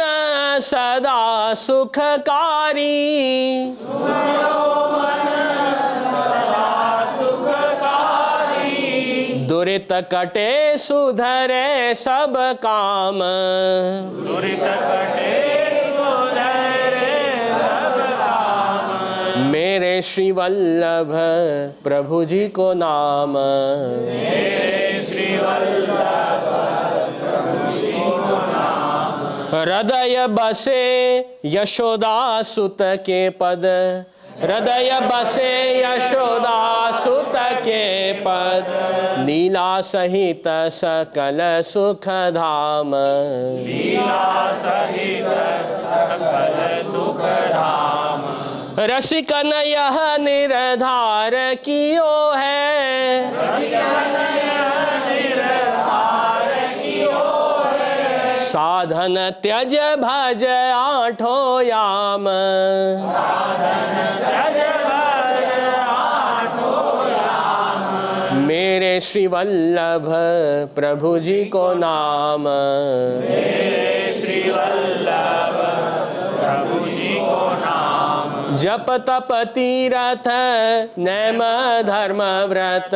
सदा सुखकारी, दुरित कटे सुधरे सब काम, दुरित कटे सुधरे सब काम, मेरे श्री वल्लभ प्रभु जी को नाम, मेरे श्री वल्लभ प्रभु जी को नाम, हृदय बसे यशोदा सुत के पद, हृदय बसे यशोदा सुत के पद, लीला सहित सकल सुख धाम, लीला सहित सकल सुख धाम, रसिकन यह निर्धार कियो है, रसिकन यह निर्धार कियो है, साधन त्यज भज आठो याम, साधन त्यज भज आठो याम, मेरे श्री वल्लभ प्रभु जी को नाम, मेरे श्री वल्लभ प्रभु जी को नाम, जप तप तीरथ नैम धर्म व्रत,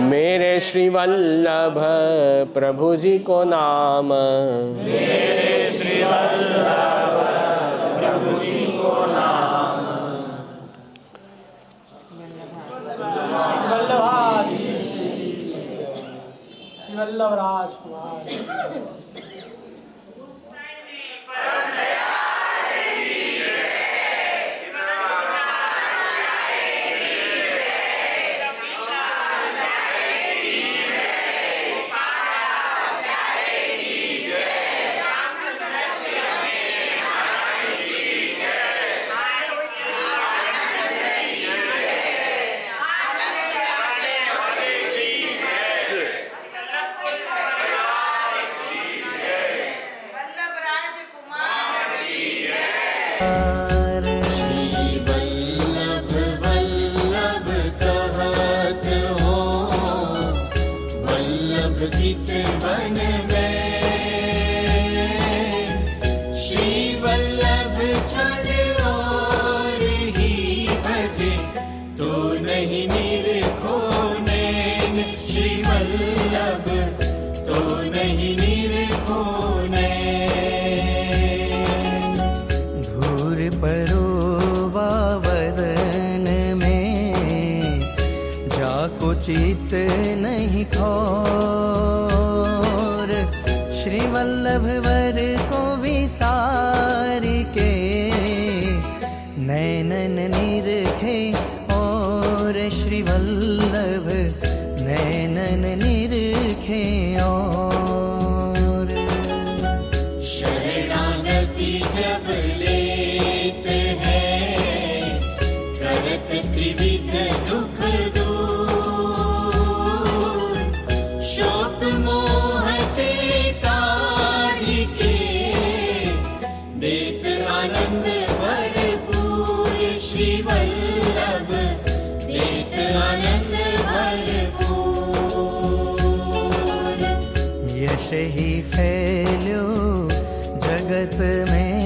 मेरे श्री वल्लभ प्रभु जी को नाम, मेरे श्री वल्लभ प्रभु जी को नाम, वल्लभ राजकुमार। वल्लभ वल्लभ कहत हो, वल्लभ चित बन में, वल्लभ वर को विसार के, नैनन निरखे और श्री वल्लभ नैनन निरखे और। शरणागति जब लेते हैं, करत त्रिविध दुख दूर, शोक मोह ते काढ़ के, देत आनंद भरपूर श्री वल्लभ, देत आनंद भरपूर। यश ही फैल्यो जगत में,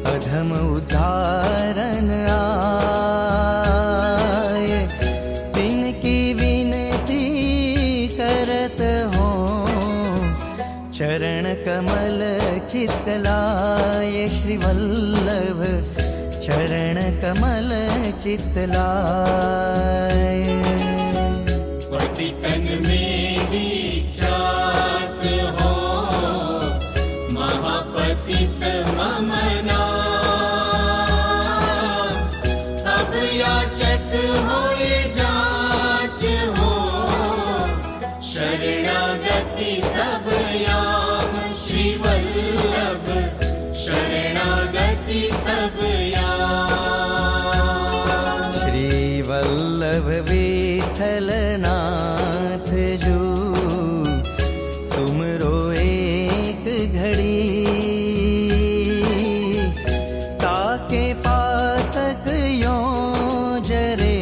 अधम उदाहरण आए, तिनकी विनती करत हो, चरण कमल चितलाय श्री वल्लभ, चरण कमल चितलाय। पतितन में विख्यात हो, महापतित मम नाम, अब याचक होए जाच हो, शरणागति सब याम श्री वल्लभ, शरणागति सब याम। श्री वल्लभ विठल नाथ जो, सुमरो एक घड़ी, ताके पातक यों जरे,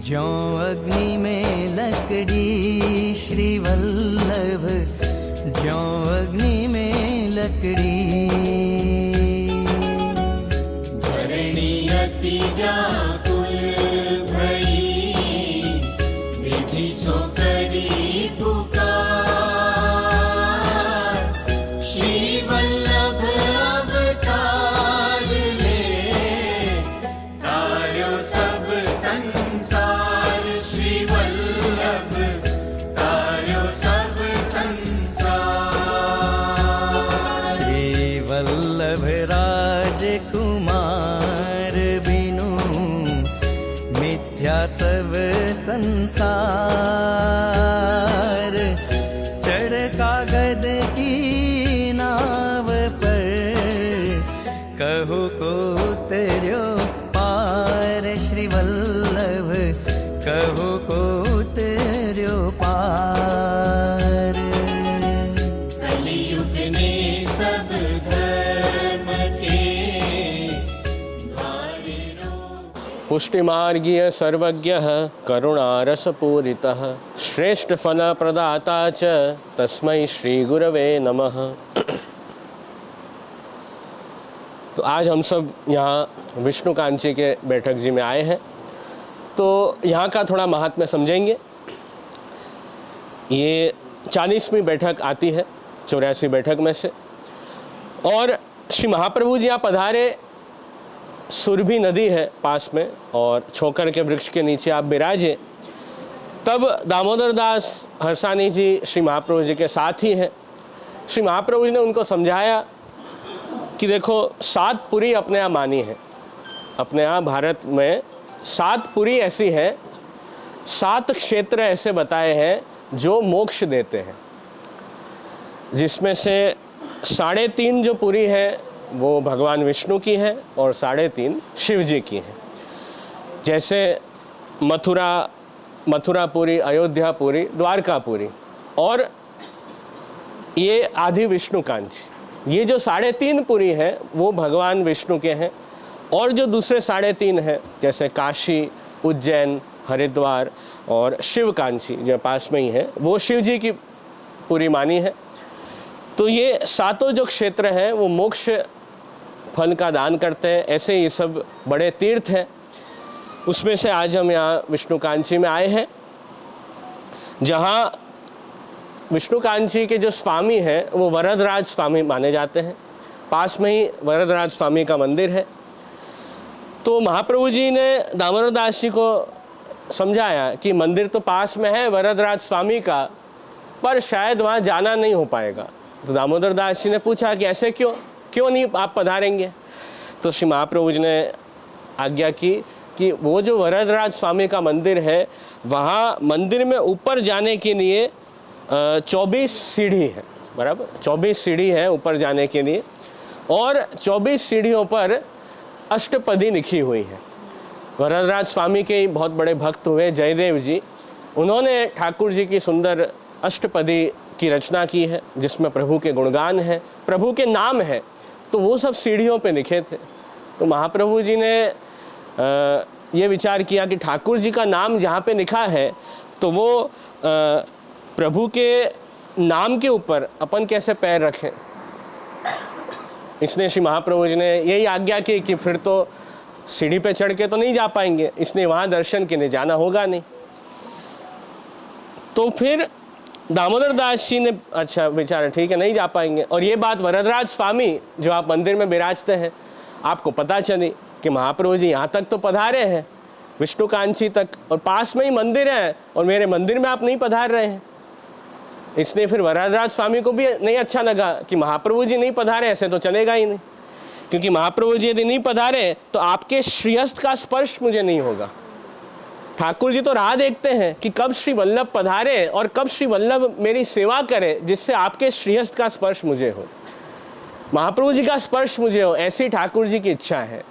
ज्यों अग्नि में लकड़ी श्री वल्लभ, ज्यों अग्नि में लकड़ी। धरणी अति व्याकुल भई, विधि सो करी पुकार, श्री वल्लभ अवतार ले, तार्यो सब संसार श्री वल्लभ, तार्यो सब संसार। श्री वल्लभ राजकुमार बिनु, मिथ्या सब संसार, चढ़ कागद की नाव पर, कहु को उतर्यो पार श्री वल्लभ, कहु को उतर्यो पार। कलियुग ने सब धर्म के द्वारे रोक। पुष्टिमार्गीय सर्वज्ञः करुणारसपूरितः, श्रेष्ठ फल प्रदाता च तस्मै श्री गुरवे नमः। तो आज हम सब यहाँ विष्णु कांची के बैठक जी में आए हैं, तो यहाँ का थोड़ा महात्म्य समझेंगे। ये 40वीं बैठक आती है 84 बैठक में से, और श्री महाप्रभु जी यहाँ पधारे, सुरभि नदी है पास में और छोकर के वृक्ष के नीचे आप विराजे, तब दामोदर दास हरसानी जी श्री महाप्रभु जी के साथ ही हैं। श्री महाप्रभु जी ने उनको समझाया कि देखो 7 पुरी अपने यहाँ मानी है, अपने यहाँ भारत में 7 पुरी ऐसी हैं, 7 क्षेत्र ऐसे बताए हैं जो मोक्ष देते हैं, जिसमें से 3.5 जो पुरी है वो भगवान विष्णु की है और 3.5 शिव जी की हैं। जैसे मथुरापुरी, अयोध्यापुरी, द्वारकापुरी, और ये आदि विष्णु कांची। ये जो 3.5 पुरी है वो भगवान विष्णु के हैं, और जो दूसरे 3.5 हैं जैसे काशी, उज्जैन, हरिद्वार और शिव कांची जो पास में ही है, वो शिव जी की पुरी मानी है। तो ये 7 जो क्षेत्र हैं वो मोक्ष फल का दान करते हैं। ऐसे ये सब बड़े तीर्थ हैं, उसमें से आज हम यहाँ विष्णु कांची में आए हैं, जहाँ विष्णु कांची के जो स्वामी हैं वो वरदराज स्वामी माने जाते हैं। पास में ही वरदराज स्वामी का मंदिर है। तो महाप्रभु जी ने दामोदर दास जी को समझाया कि मंदिर तो पास में है वरदराज स्वामी का, पर शायद वहाँ जाना नहीं हो पाएगा। तो दामोदर दास जी ने पूछा कि ऐसे क्यों नहीं आप पधारेंगे? तो श्री महाप्रभु जी ने आज्ञा की कि वो जो वरदराज स्वामी का मंदिर है, वहाँ मंदिर में ऊपर जाने के लिए 24 सीढ़ी है, बराबर 24 सीढ़ी है ऊपर जाने के लिए, और 24 सीढ़ियों पर अष्टपदी लिखी हुई है। वरदराज स्वामी के बहुत बड़े भक्त हुए जयदेव जी, उन्होंने ठाकुर जी की सुंदर अष्टपदी की रचना की है, जिसमें प्रभु के गुणगान है, प्रभु के नाम है। तो वो सब सीढ़ियों पे लिखे थे। तो महाप्रभु जी ने ये विचार किया कि ठाकुर जी का नाम जहाँ पे लिखा है, तो वो प्रभु के नाम के ऊपर अपन कैसे पैर रखें। इसने श्री महाप्रभु जी ने यही आज्ञा की कि फिर तो सीढ़ी पे चढ़ के तो नहीं जा पाएंगे, इसलिए वहाँ दर्शन के लिए जाना होगा नहीं। तो फिर दामोदर दास जी ने अच्छा विचारा, ठीक है नहीं जा पाएंगे। और ये बात वरदराज स्वामी जो आप मंदिर में विराजते हैं, आपको पता चली कि महाप्रभु जी यहाँ तक तो पधारे हैं, विष्णु कांची तक, और पास में ही मंदिर है, और मेरे मंदिर में आप नहीं पधार रहे हैं। इसलिए फिर वरदराज स्वामी को भी नहीं अच्छा लगा कि महाप्रभु जी नहीं पधारे, ऐसे तो चलेगा ही नहीं, क्योंकि महाप्रभु जी यदि नहीं पधारे तो आपके श्रीहस्त का स्पर्श मुझे नहीं होगा। ठाकुर जी तो राह देखते हैं कि कब श्री वल्लभ पधारे और कब श्री वल्लभ मेरी सेवा करे, जिससे आपके श्रीहस्त का स्पर्श मुझे हो, महाप्रभु जी का स्पर्श मुझे हो, ऐसी ठाकुर जी की इच्छा है।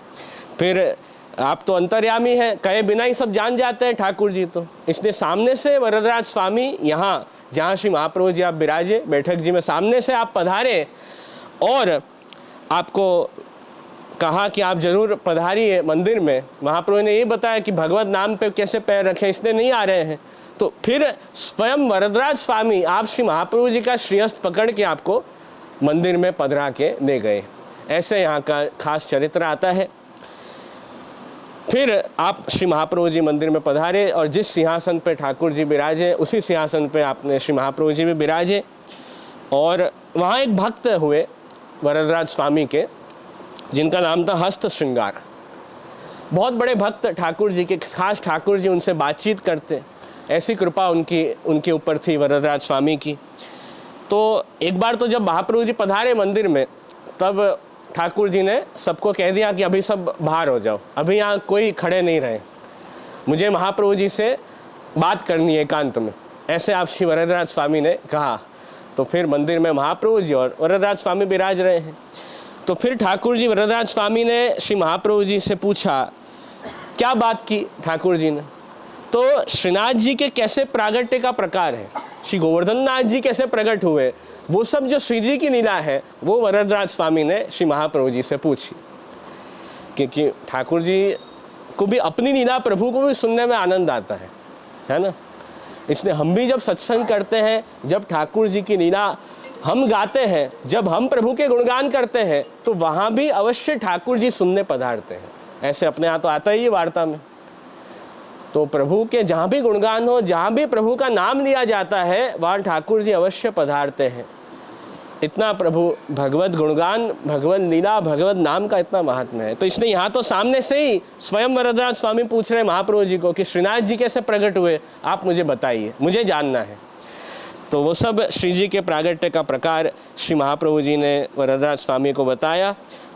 फिर आप तो अंतर्यामी हैं, कहे बिना ही सब जान जाते हैं ठाकुर जी तो, इसलिए सामने से वरदराज स्वामी यहाँ जहाँ श्री महाप्रभु जी आप विराजे बैठक जी में, सामने से आप पधारे और आपको कहा कि आप जरूर पधारिए मंदिर में। महाप्रभु ने ये बताया कि भगवत नाम पे कैसे पैर रखें, इसलिए नहीं आ रहे हैं। तो फिर स्वयं वरदराज स्वामी आप श्री महाप्रभु जी का श्रीहस्त पकड़ के आपको मंदिर में पधरा के ले गए। ऐसे यहाँ का खास चरित्र आता है। फिर आप श्री महाप्रभु जी मंदिर में पधारे और जिस सिंहासन पे ठाकुर जी विराजे, उसी सिंहासन पे आपने श्री महाप्रभु जी भी विराजे। और वहाँ एक भक्त हुए वरदराज स्वामी के, जिनका नाम था हस्त श्रृंगार। बहुत बड़े भक्त ठाकुर जी के, खास ठाकुर जी उनसे बातचीत करते, ऐसी कृपा उनके ऊपर थी वरदराज स्वामी की। तो एक बार तो जब महाप्रभु जी पधारे मंदिर में, तब ठाकुर जी ने सबको कह दिया कि अभी सब बाहर हो जाओ, अभी यहाँ कोई खड़े नहीं रहे, मुझे महाप्रभु जी से बात करनी है एकांत में, ऐसे आप श्री वरदराज स्वामी ने कहा। तो फिर मंदिर में महाप्रभु जी और वरदराज स्वामी विराज रहे हैं। तो फिर ठाकुर जी वरदराज स्वामी ने श्री महाप्रभु जी से पूछा, क्या बात की ठाकुर जी ने? तो श्रीनाथ जी के कैसे प्रागट्य का प्रकार है, श्री गोवर्धन नाथ जी कैसे प्रकट हुए, वो सब जो श्री जी की लीला है वो वरदराज स्वामी ने श्री महाप्रभु जी से पूछी। क्योंकि ठाकुर जी को भी अपनी लीला प्रभु को भी सुनने में आनंद आता है ना। इसलिए हम भी जब सत्संग करते हैं, जब ठाकुर जी की लीला हम गाते हैं, जब हम प्रभु के गुणगान करते हैं, तो वहाँ भी अवश्य ठाकुर जी सुनने पधारते हैं। ऐसे अपने यहाँ तो आता ही है वार्ता में। तो प्रभु के जहाँ भी गुणगान हो, जहाँ भी प्रभु का नाम लिया जाता है, वहाँ ठाकुर जी अवश्य पधारते हैं। इतना प्रभु भगवत गुणगान, भगवत लीला, भगवत नाम का इतना महात्म्य है। तो इसलिए यहाँ तो सामने से ही स्वयं वरदराज स्वामी पूछ रहे महाप्रभु जी को कि श्रीनाथ जी कैसे प्रकट हुए, आप मुझे बताइए, मुझे जानना है। तो वो सब श्री जी के प्रागट्य का प्रकार श्री महाप्रभु जी ने वरदराज स्वामी को बताया।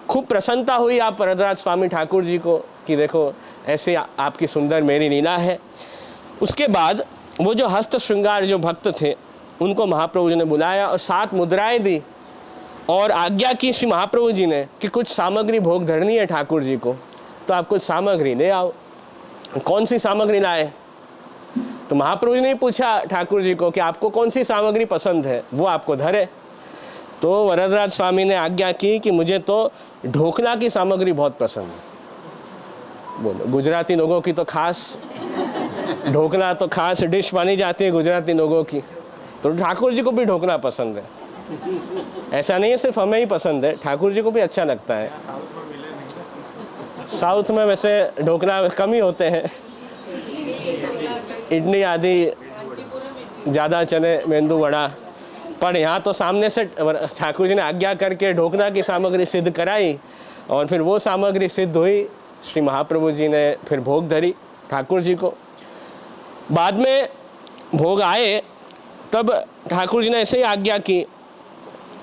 खूब प्रसन्नता हुई आप वरदराज स्वामी ठाकुर जी को कि देखो ऐसे आपकी सुंदर मेरी लीला है। उसके बाद वो जो हस्त श्रृंगार जो भक्त थे, उनको महाप्रभु जी ने बुलाया और 7 मुद्राएं दी और आज्ञा की श्री महाप्रभु जी ने कि कुछ सामग्री भोग धरनी है ठाकुर जी को, तो आप कुछ सामग्री ले आओ। कौन सी सामग्री लाए? तो महाप्रभु जी ने पूछा ठाकुर जी को कि आपको कौन सी सामग्री पसंद है, वो आपको धरे। तो वरदराज स्वामी ने आज्ञा की कि मुझे तो ढोकला की सामग्री बहुत पसंद है। बोलो, गुजराती लोगों की तो खास ढोकला तो खास डिश मानी जाती है गुजराती लोगों की। तो ठाकुर जी को भी ढोकला पसंद है। ऐसा नहीं है सिर्फ हमें ही पसंद है, ठाकुर जी को भी अच्छा लगता है। साउथ में वैसे ढोकला कम ही होते हैं, इडली आदि ज़्यादा चले, मेंदू वड़ा। पर यहाँ तो सामने से ठाकुर जी ने आज्ञा करके ढोकला की सामग्री सिद्ध कराई और फिर वो सामग्री सिद्ध हुई। श्री महाप्रभु जी ने फिर भोग धरी ठाकुर जी को। बाद में भोग आए तब ठाकुर जी ने ऐसे ही आज्ञा की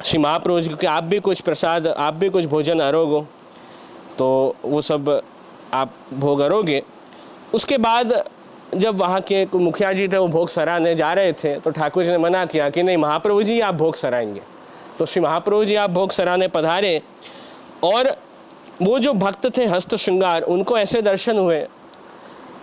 श्री महाप्रभु जी कि आप भी कुछ प्रसाद, आप भी कुछ भोजन अरोगो, तो वो सब आप भोग अरोगे। उसके बाद जब वहाँ के मुखिया जी थे वो भोग सराहने जा रहे थे तो ठाकुर जी ने मना किया कि नहीं महाप्रभु जी आप भोग सराएंगे। तो श्री महाप्रभु जी आप भोग सराहने पधारे और वो जो भक्त थे हस्त श्रृंगार, उनको ऐसे दर्शन हुए,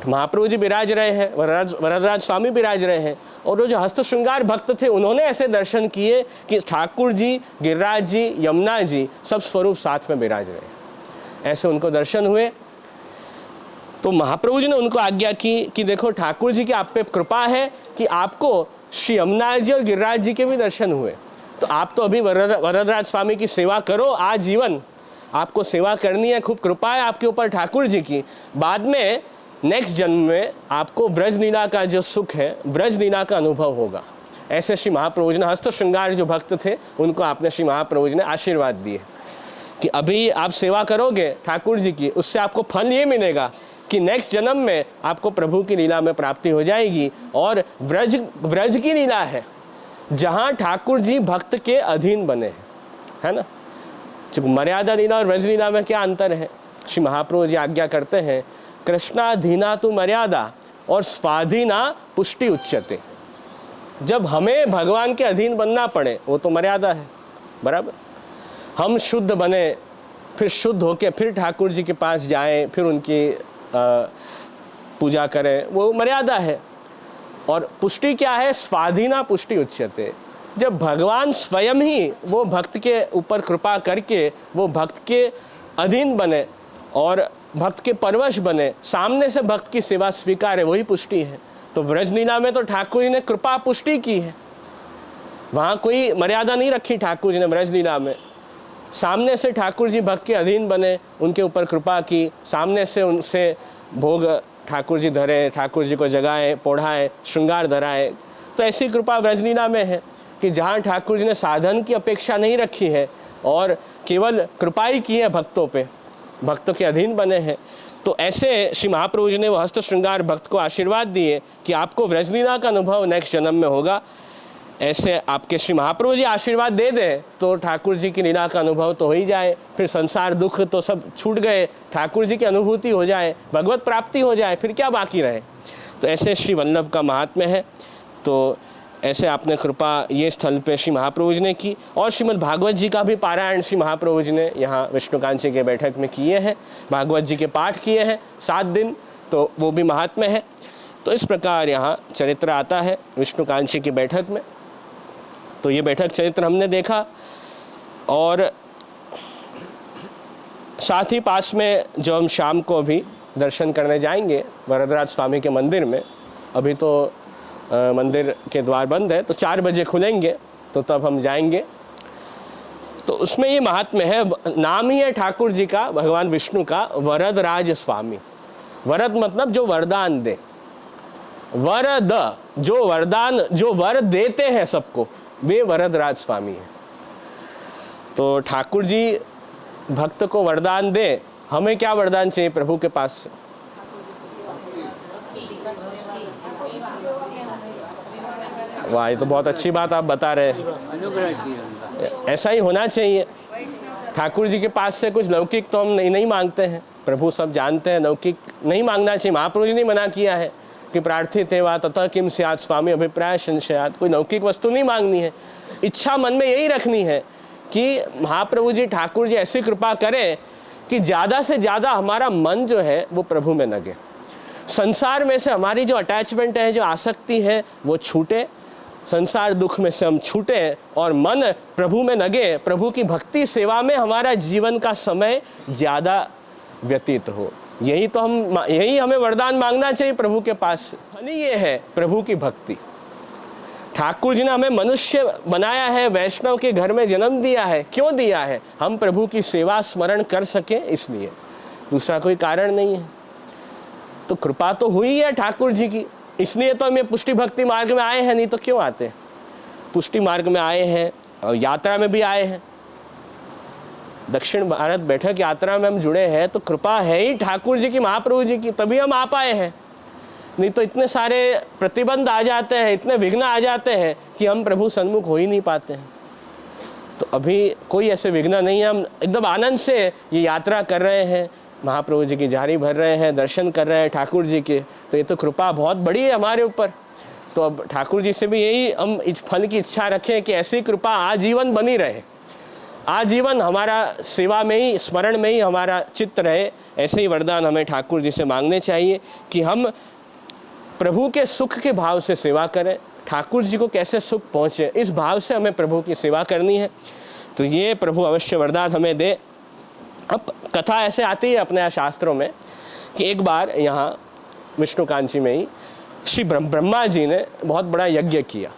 महाप्रभु जी विराज रहे हैं, वरदराज स्वामी विराज रहे हैं, और वो जो हस्त श्रृंगार भक्त थे उन्होंने ऐसे दर्शन किए कि ठाकुर जी, गिरिराज जी, यमुना जी सब स्वरूप साथ में विराज रहे हैं। ऐसे उनको दर्शन हुए। तो महाप्रभु जी ने उनको आज्ञा की कि देखो ठाकुर जी की आप पे कृपा है कि आपको श्री यमुना जी और गिरिराज जी के भी दर्शन हुए, तो आप तो अभी वरदराज स्वामी की सेवा करो आजीवन, आपको सेवा करनी है, खूब कृपा है आपके ऊपर ठाकुर जी की। बाद में नेक्स्ट जन्म में आपको ब्रज लीला का जो सुख है, ब्रज लीला का अनुभव होगा। ऐसे श्री महाप्रभु जी ने हस्त श्रृंगार जो भक्त थे उनको आपने श्री महाप्रभु जी ने आशीर्वाद दिए कि अभी आप सेवा करोगे ठाकुर जी की, उससे आपको फल ये मिलेगा कि नेक्स्ट जन्म में आपको प्रभु की लीला में प्राप्ति हो जाएगी। और व्रज की लीला है जहाँ ठाकुर जी भक्त के अधीन बने हैं, है ना। मर्यादा लीला और व्रज लीला में क्या अंतर है? श्री महाप्रभु जी आज्ञा करते हैं कृष्णाधीना तु मर्यादा और स्वाधीना पुष्टि उच्यते। जब हमें भगवान के अधीन बनना पड़े वो तो मर्यादा है, बराबर। हम शुद्ध बने, फिर शुद्ध होके फिर ठाकुर जी के पास जाएं, फिर उनकी पूजा करें, वो मर्यादा है। और पुष्टि क्या है? स्वाधीना पुष्टि उच्यते। जब भगवान स्वयं ही वो भक्त के ऊपर कृपा करके वो भक्त के अधीन बने और भक्त के परवश बने, सामने से भक्त की सेवा स्वीकार है, वही पुष्टि है। तो व्रजलीला में तो ठाकुर जी ने कृपा पुष्टि की है, वहाँ कोई मर्यादा नहीं रखी ठाकुर जी ने। व्रजलीला में सामने से ठाकुर जी भक्त के अधीन बने, उनके ऊपर कृपा की, सामने से उनसे भोग ठाकुर जी धरे, ठाकुर जी को जगाए, पढ़ाए, श्रृंगार धराए। तो ऐसी कृपा व्रजलीला में है कि जहाँ ठाकुर जी ने साधन की अपेक्षा नहीं रखी है और केवल कृपा ही की है भक्तों पे, भक्तों के अधीन बने हैं। तो ऐसे श्री महाप्रभु जी ने वो हस्त श्रृंगार भक्त को आशीर्वाद दिए कि आपको व्रजलीला का अनुभव नेक्स्ट जन्म में होगा। ऐसे आपके श्री महाप्रभु जी आशीर्वाद दे दें तो ठाकुर जी की लीला का अनुभव तो हो ही जाए, फिर संसार दुख तो सब छूट गए, ठाकुर जी की अनुभूति हो जाए, भगवत प्राप्ति हो जाए, फिर क्या बाकी रहे। तो ऐसे श्री वल्लभ का महात्म्य है। तो ऐसे आपने कृपा ये स्थल पे श्री महाप्रभु जी ने की। और श्रीमद् भागवत जी का भी पारायण श्री महाप्रभु जी ने यहाँ विष्णुकांची के बैठक में किए हैं, भागवत जी के पाठ किए हैं 7 दिन, तो वो भी महात्म्य है। तो इस प्रकार यहाँ चरित्र आता है विष्णुकांची की बैठक में। तो ये बैठक चरित्र हमने देखा, और साथ ही पास में जो हम शाम को अभी दर्शन करने जाएंगे वरदराज स्वामी के मंदिर में, अभी तो मंदिर के द्वार बंद है, तो 4 बजे खुलेंगे, तो तब हम जाएंगे। तो उसमें ये महात्म्य है, नाम ही है ठाकुर जी का, भगवान विष्णु का, वरदराज स्वामी। वरद मतलब जो वरदान दे, वरद जो वरदान, जो वर देते हैं सबको, वे वरदराज स्वामी हैं। तो ठाकुर जी भक्त को वरदान दे, हमें क्या वरदान चाहिए प्रभु के पास से? वाह, ये तो बहुत अच्छी बात आप बता रहे हैं। ऐसा ही होना चाहिए। ठाकुर जी के पास से कुछ लौकिक तो हम नहीं मांगते हैं, प्रभु सब जानते हैं, लौकिक नहीं मांगना चाहिए। महाप्रभु जी ने मना किया है कि प्रार्थित है वा तथा किम स्यात् स्वामी अभिप्राय संशयात्, कोई लौकिक वस्तु नहीं मांगनी है। इच्छा मन में यही रखनी है कि महाप्रभु जी, ठाकुर जी ऐसी कृपा करें कि ज़्यादा से ज़्यादा हमारा मन जो है वो प्रभु में लगे, संसार में से हमारी जो अटैचमेंट है, जो आसक्ति है, वो छूटे, संसार दुख में से हम छूटे और मन प्रभु में लगे, प्रभु की भक्ति सेवा में हमारा जीवन का समय ज़्यादा व्यतीत हो। यही हमें वरदान मांगना चाहिए प्रभु के पास। ये है प्रभु की भक्ति। ठाकुर जी ने हमें मनुष्य बनाया है, वैष्णव के घर में जन्म दिया है। क्यों दिया है? हम प्रभु की सेवा स्मरण कर सकें, इसलिए, दूसरा कोई कारण नहीं है। तो कृपा तो हुई है ठाकुर जी की, इसलिए तो हम ये पुष्टि भक्ति मार्ग में आए हैं, नहीं तो क्यों आते? पुष्टि मार्ग में आए हैं और यात्रा में भी आए हैं, दक्षिण भारत बैठक यात्रा में हम जुड़े हैं, तो कृपा है ही ठाकुर जी की, महाप्रभु जी की, तभी हम आ पाए हैं। नहीं तो इतने सारे प्रतिबंध आ जाते हैं, इतने विघ्न आ जाते हैं कि हम प्रभु सन्मुख हो ही नहीं पाते हैं। तो अभी कोई ऐसे विघ्न नहीं है, हम एकदम आनंद से ये यात्रा कर रहे हैं, महाप्रभु जी की झाड़ी भर रहे हैं, दर्शन कर रहे हैं ठाकुर जी के। तो ये तो कृपा बहुत बड़ी है हमारे ऊपर। तो अब ठाकुर जी से भी यही हम इस फल की इच्छा रखें कि ऐसी कृपा आजीवन बनी रहे, आजीवन हमारा सेवा में ही, स्मरण में ही हमारा चित्त रहे। ऐसे ही वरदान हमें ठाकुर जी से मांगने चाहिए कि हम प्रभु के सुख के भाव से सेवा करें, ठाकुर जी को कैसे सुख पहुँचे, इस भाव से हमें प्रभु की सेवा करनी है। तो ये प्रभु अवश्य वरदान हमें दे। अब कथा ऐसे आती है अपने शास्त्रों में कि एक बार यहाँ विष्णुकांची में ही श्री ब्रह्मा जी ने बहुत बड़ा यज्ञ किया,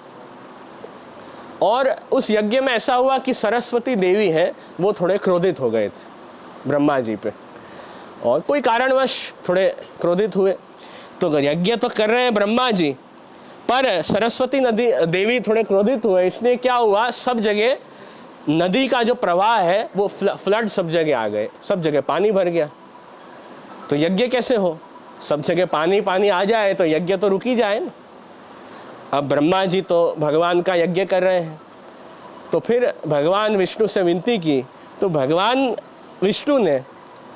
और उस यज्ञ में ऐसा हुआ कि सरस्वती देवी है वो थोड़े क्रोधित हो गए थे ब्रह्मा जी पे, और कोई कारणवश थोड़े क्रोधित हुए। तो यज्ञ तो कर रहे हैं ब्रह्मा जी, पर सरस्वती देवी थोड़े क्रोधित हुए। इसलिए क्या हुआ, सब जगह नदी का जो प्रवाह है वो फ्लड सब जगह आ गए, सब जगह पानी भर गया। तो यज्ञ कैसे हो, सब जगह पानी पानी आ जाए तो यज्ञ तो रुक ही जाए ना। अब ब्रह्मा जी तो भगवान का यज्ञ कर रहे हैं, तो फिर भगवान विष्णु से विनती की। तो भगवान विष्णु ने,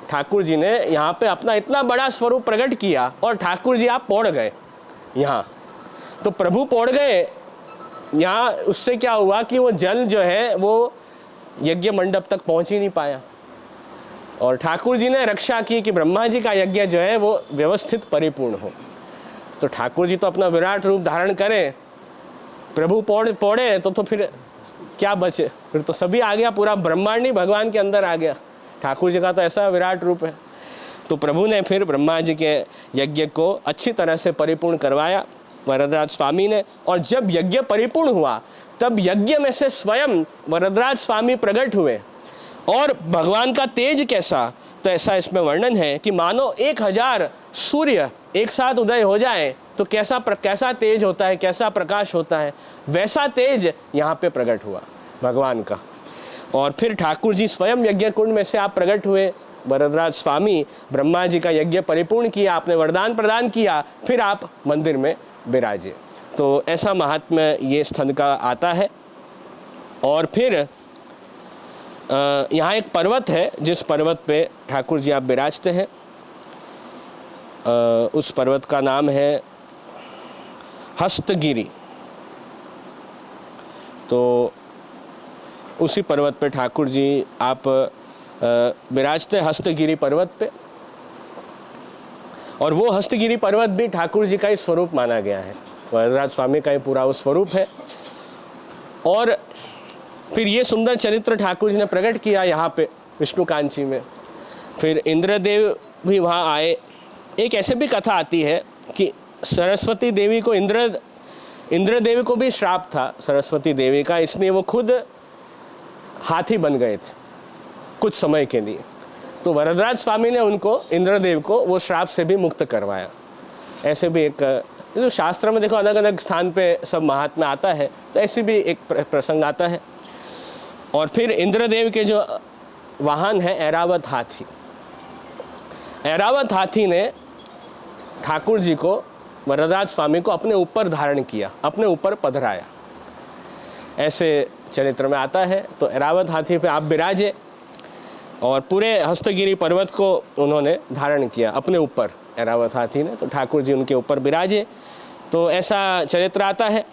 ठाकुर जी ने यहाँ पे अपना इतना बड़ा स्वरूप प्रकट किया, और ठाकुर जी आप पौड़ गए यहाँ। तो प्रभु पौड़ गए यहाँ, उससे क्या हुआ कि वो जल जो है वो यज्ञ मंडप तक पहुँच ही नहीं पाया, और ठाकुर जी ने रक्षा की कि ब्रह्मा जी का यज्ञ जो है वो व्यवस्थित परिपूर्ण हो। तो ठाकुर जी तो अपना विराट रूप धारण करें, प्रभु पौड़े तो फिर क्या बचे, फिर तो सभी आ गया, पूरा ब्रह्मांड ही भगवान के अंदर आ गया। ठाकुर जी का तो ऐसा विराट रूप है। तो प्रभु ने फिर ब्रह्मा जी के यज्ञ को अच्छी तरह से परिपूर्ण करवाया वरदराज स्वामी ने, और जब यज्ञ परिपूर्ण हुआ तब यज्ञ में से स्वयं वरदराज स्वामी प्रकट हुए। और भगवान का तेज कैसा, तो ऐसा इसमें वर्णन है कि मानो 1000 सूर्य एक साथ उदय हो जाए तो कैसा तेज होता है, कैसा प्रकाश होता है, वैसा तेज यहाँ पे प्रकट हुआ भगवान का। और फिर ठाकुर जी स्वयं यज्ञ कुंड में से आप प्रकट हुए, वरदराज स्वामी ब्रह्मा जी का यज्ञ परिपूर्ण किया, आपने वरदान प्रदान किया, फिर आप मंदिर में विराजे। तो ऐसा महात्म्य ये स्थल का आता है। और फिर यहाँ एक पर्वत है, जिस पर्वत पे ठाकुर जी आप विराजते हैं, उस पर्वत का नाम है हस्तगिरी। तो उसी पर्वत पे ठाकुर जी आप विराजते हैं, हस्तगिरी पर्वत पे। और वो हस्तगिरी पर्वत भी ठाकुर जी का ही स्वरूप माना गया है, वरदराज स्वामी का ही पूरा वो स्वरूप है। और फिर ये सुंदर चरित्र ठाकुर जी ने प्रकट किया यहाँ पे विष्णुकांची में। फिर इंद्रदेव भी वहाँ आए। एक ऐसे भी कथा आती है कि सरस्वती देवी को इंद्रदेव को भी श्राप था सरस्वती देवी का, इसलिए वो खुद हाथी बन गए थे कुछ समय के लिए। तो वरदराज स्वामी ने उनको, इंद्रदेव को, वो श्राप से भी मुक्त करवाया। ऐसे भी एक जो शास्त्र में देखो अलग अलग स्थान पे सब महात्म्य आता है, तो ऐसी भी एक प्रसंग आता है। और फिर इंद्रदेव के जो वाहन है ऐरावत हाथी, ऐरावत हाथी ने ठाकुर जी को, वरदराज स्वामी को अपने ऊपर धारण किया, अपने ऊपर पधराया, ऐसे चरित्र में आता है। तो ऐरावत हाथी पे आप विराजे, और पूरे हस्तगिरी पर्वत को उन्होंने धारण किया अपने ऊपर, ऐरावत हाथी ने। तो ठाकुर जी उनके ऊपर विराजे। तो ऐसा चरित्र आता है।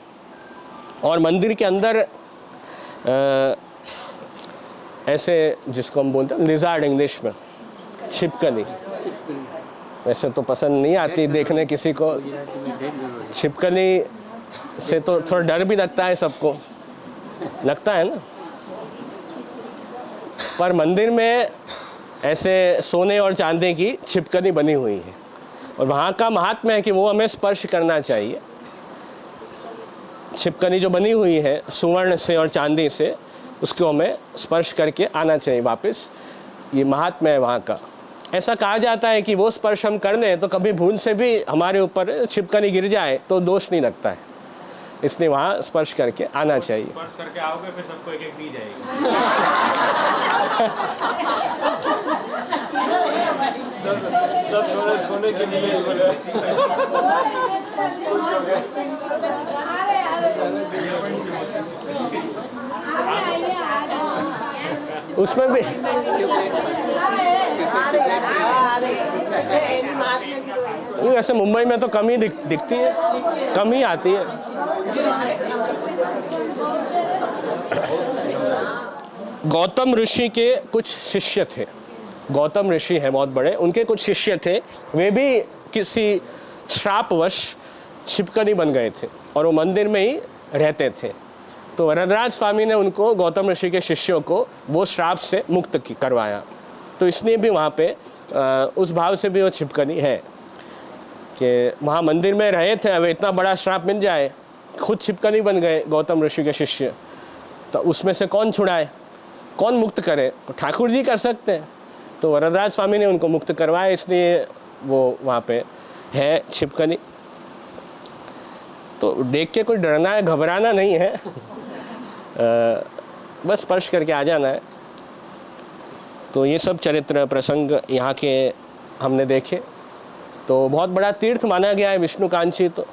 और मंदिर के अंदर ऐसे, जिसको हम बोलते हैं लिजार्ड इंग्लिश में, छिपकली, वैसे तो पसंद नहीं आती देखने किसी को, छिपकली से तो थोड़ा डर भी लगता है, सबको लगता है ना। पर मंदिर में ऐसे सोने और चांदी की छिपकली बनी हुई है, और वहाँ का महात्म्य है कि वो हमें स्पर्श करना चाहिए। छिपकली जो बनी हुई है सुवर्ण से और चांदी से, उसको हमें स्पर्श करके आना चाहिए वापस, ये महात्म्य है वहाँ का। ऐसा कहा जाता है कि वो स्पर्श हम कर लें तो कभी भूल से भी हमारे ऊपर छिपकली गिर जाए तो दोष नहीं लगता है, इसलिए वहाँ स्पर्श करके आना चाहिए। स्पर्श करके आओगे फिर सबको एक एक दी जाएगी। उसमें भी वैसे मुंबई में तो कम ही दिखती है, कम ही आती है। गौतम ऋषि के कुछ शिष्य थे, गौतम ऋषि हैं बहुत बड़े, उनके कुछ शिष्य थे, वे भी किसी श्रापवश छिपकली बन गए थे और वो मंदिर में ही रहते थे। तो वरदराज स्वामी ने उनको, गौतम ऋषि के शिष्यों को, वो श्राप से मुक्त करवाया। तो इसलिए भी वहाँ पे उस भाव से भी वो छिपकली है कि वहाँ मंदिर में रहे थे, अब इतना बड़ा श्राप मिल जाए, खुद छिपकली बन गए गौतम ऋषि के शिष्य, तो उसमें से कौन छुड़ाए, कौन मुक्त करे? तो ठाकुर जी कर सकते हैं। तो वरदराज स्वामी ने उनको मुक्त करवाया, इसलिए वो वहाँ पे है छिपकली। तो देख के कोई डरना है, घबराना नहीं है, बस स्पर्श करके आ जाना है। तो ये सब चरित्र प्रसंग यहाँ के हमने देखे। तो बहुत बड़ा तीर्थ माना गया है विष्णुकांची। तो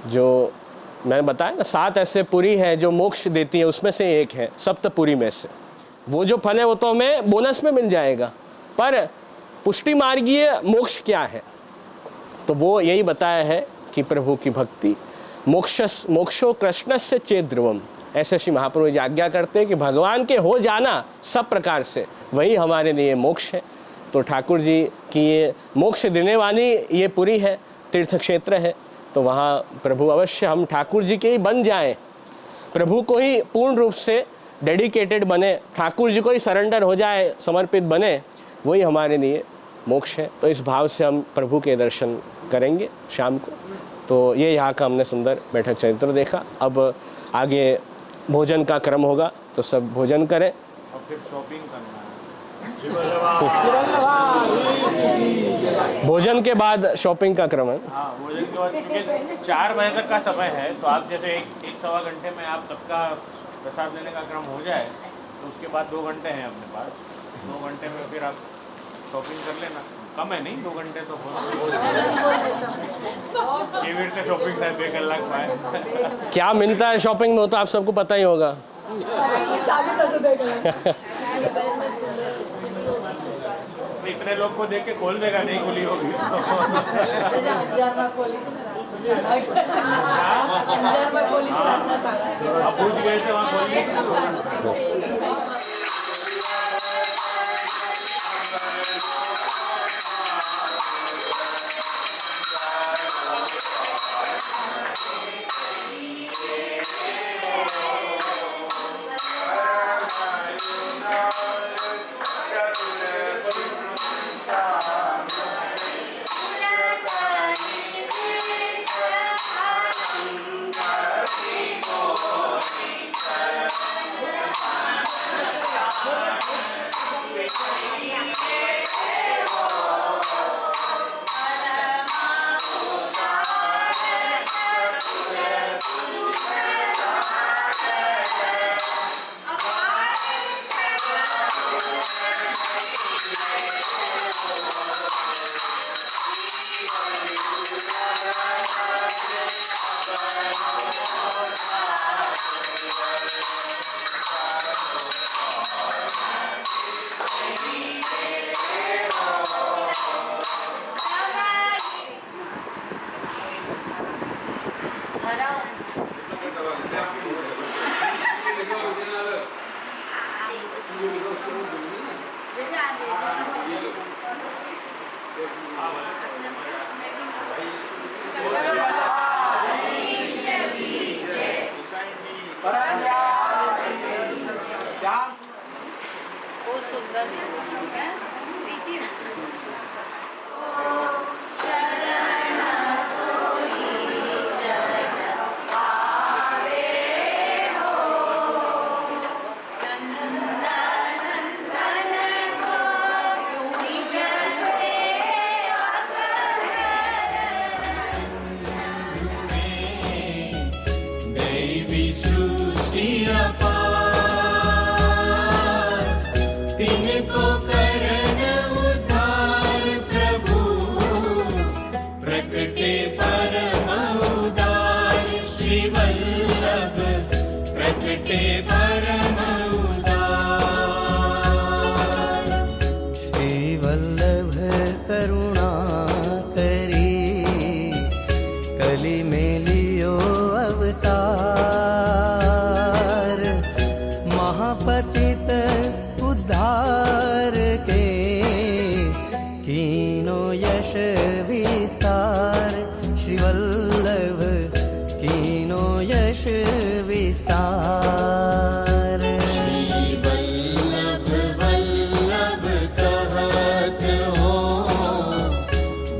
जो मैंने बताया ना, 7 ऐसे पुरी है जो मोक्ष देती है, उसमें से एक है सप्तपुरी में से। वो जो फल है वो तो हमें बोनस में मिल जाएगा, पर पुष्टि मार्गीय मोक्ष क्या है? तो वो यही बताया है कि प्रभु की भक्ति, मोक्षो कृष्णस्य चेत ध्रुवम। ऐसे श्री महाप्रभु जी आज्ञा करते हैं कि भगवान के हो जाना सब प्रकार से, वही हमारे लिए मोक्ष है। तो ठाकुर जी की ये मोक्ष देने वाली ये पुरी है, तीर्थ क्षेत्र है। तो वहाँ प्रभु अवश्य हम ठाकुर जी के ही बन जाएं, प्रभु को ही पूर्ण रूप से डेडिकेटेड बने, ठाकुर जी को ही सरेंडर हो जाए, समर्पित बने, वही हमारे लिए मोक्ष है। तो इस भाव से हम प्रभु के दर्शन करेंगे शाम को। तो ये यहाँ का हमने सुंदर बैठक चरित्र देखा। अब आगे भोजन का क्रम होगा, तो सब भोजन करें और फिर शॉपिंग करना है। भोजन के बाद शॉपिंग का क्रम है। हाँ, भोजन के बाद, क्योंकि 4 बजे तक का समय है, तो आप जैसे एक सवा घंटे में आप सबका प्रसाद लेने का क्रम हो जाए, तो उसके बाद 2 घंटे हैं अपने पास। 2 घंटे में फिर आप शॉपिंग कर लेना। कम है नहीं, 2 घंटे तो शॉपिंग था 2 कलाक पाए। क्या मिलता है शॉपिंग में, वो तो आप सबको पता ही होगा। इतने लोग को देख के खोल देगा, नहीं खुली होगी तो। अब पूछ गए थे वहाँ खोल। तिनको करण उद्धार प्रभु प्रगटे परम उदार। श्री वल्लभ करुणा करी कली में लियो अवतार। महापतित उद्धार के कीनो यश विस्तार। श्री वल्लभ कीनो यश विस्तार। श्री वल्लभ वल्लभ कहत हो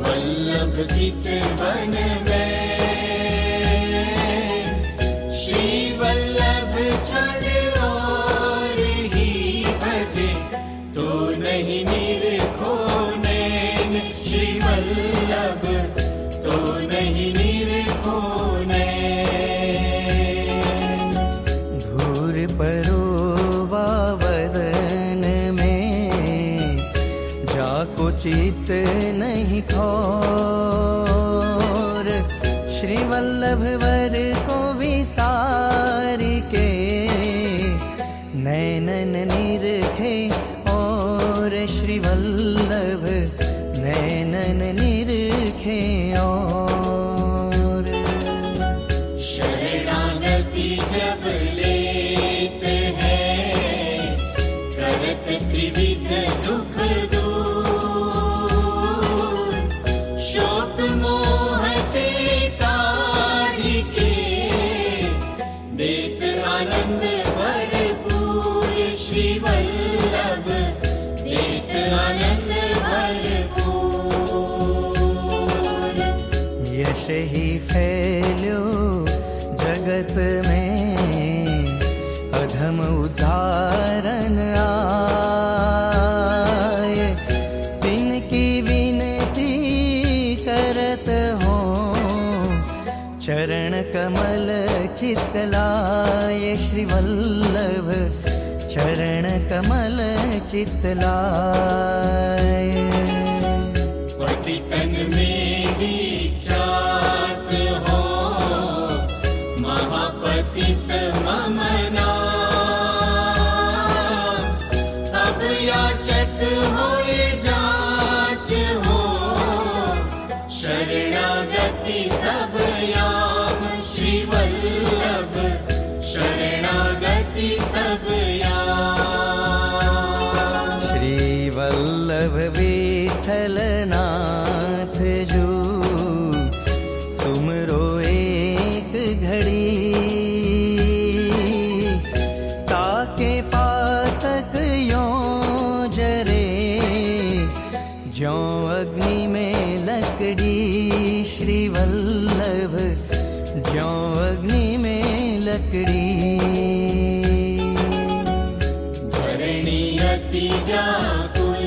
वल्लभ चित वन में। श्री वल्लभ छड़ और ही भजे तो नहीं निरखो नैन। श्री वल्लभ तो नहीं निरखो नैन। धूर परोवा वदन में जाको चित नहीं खोर। श्री वल्लभ वर को विसार के नैनन निरखे और। श्री वल्लभ नैनन निरखे और। शरणागति जब लेते हैं करत त्रिविध दुख दूर। शोक मोह ते काढ़ के देत आनंद भरपूर। श्री वल्लभ देत आनंद भरपूर। यश ही फैल्यो जगत में अधम उदाहरण आए। तिनकी विनती करत हो चरण कमल चितलाय। श्री वल्लभ चरण कमल चितलाय। पतितन में विख्यात हो महापतित मम नाम। अब याचक होए जांच हो शरणागति सब याम। श्री वल्लभ शरणागति सब याम। श्री वल्लभ विठलनाथ जो सुमरो एक घड़ी। ताके पातक यों जरे ज्यों अग्नि में लकड़ी। श्री वल्लभ ज्यों अग्नि में लकड़ी। धरणी अति व्याकुल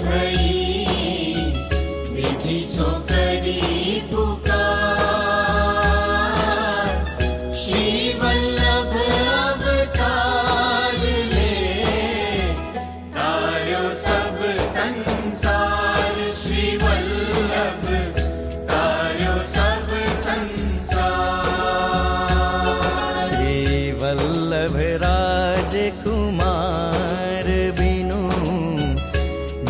भई विधि सो करी पुकार। श्री वल्लभ अवतार ले तारो सब संसार। श्री वल्लभ तारो सब संसार। श्री वल्लभ राजकुमार बिनु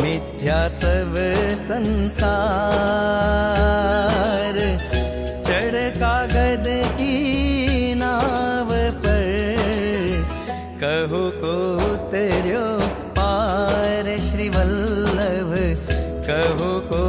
मिथ्या सब संसार। चढ़ कागद की नाव पर कहो को उतर्यो पार। श्री वल्लभ कहो को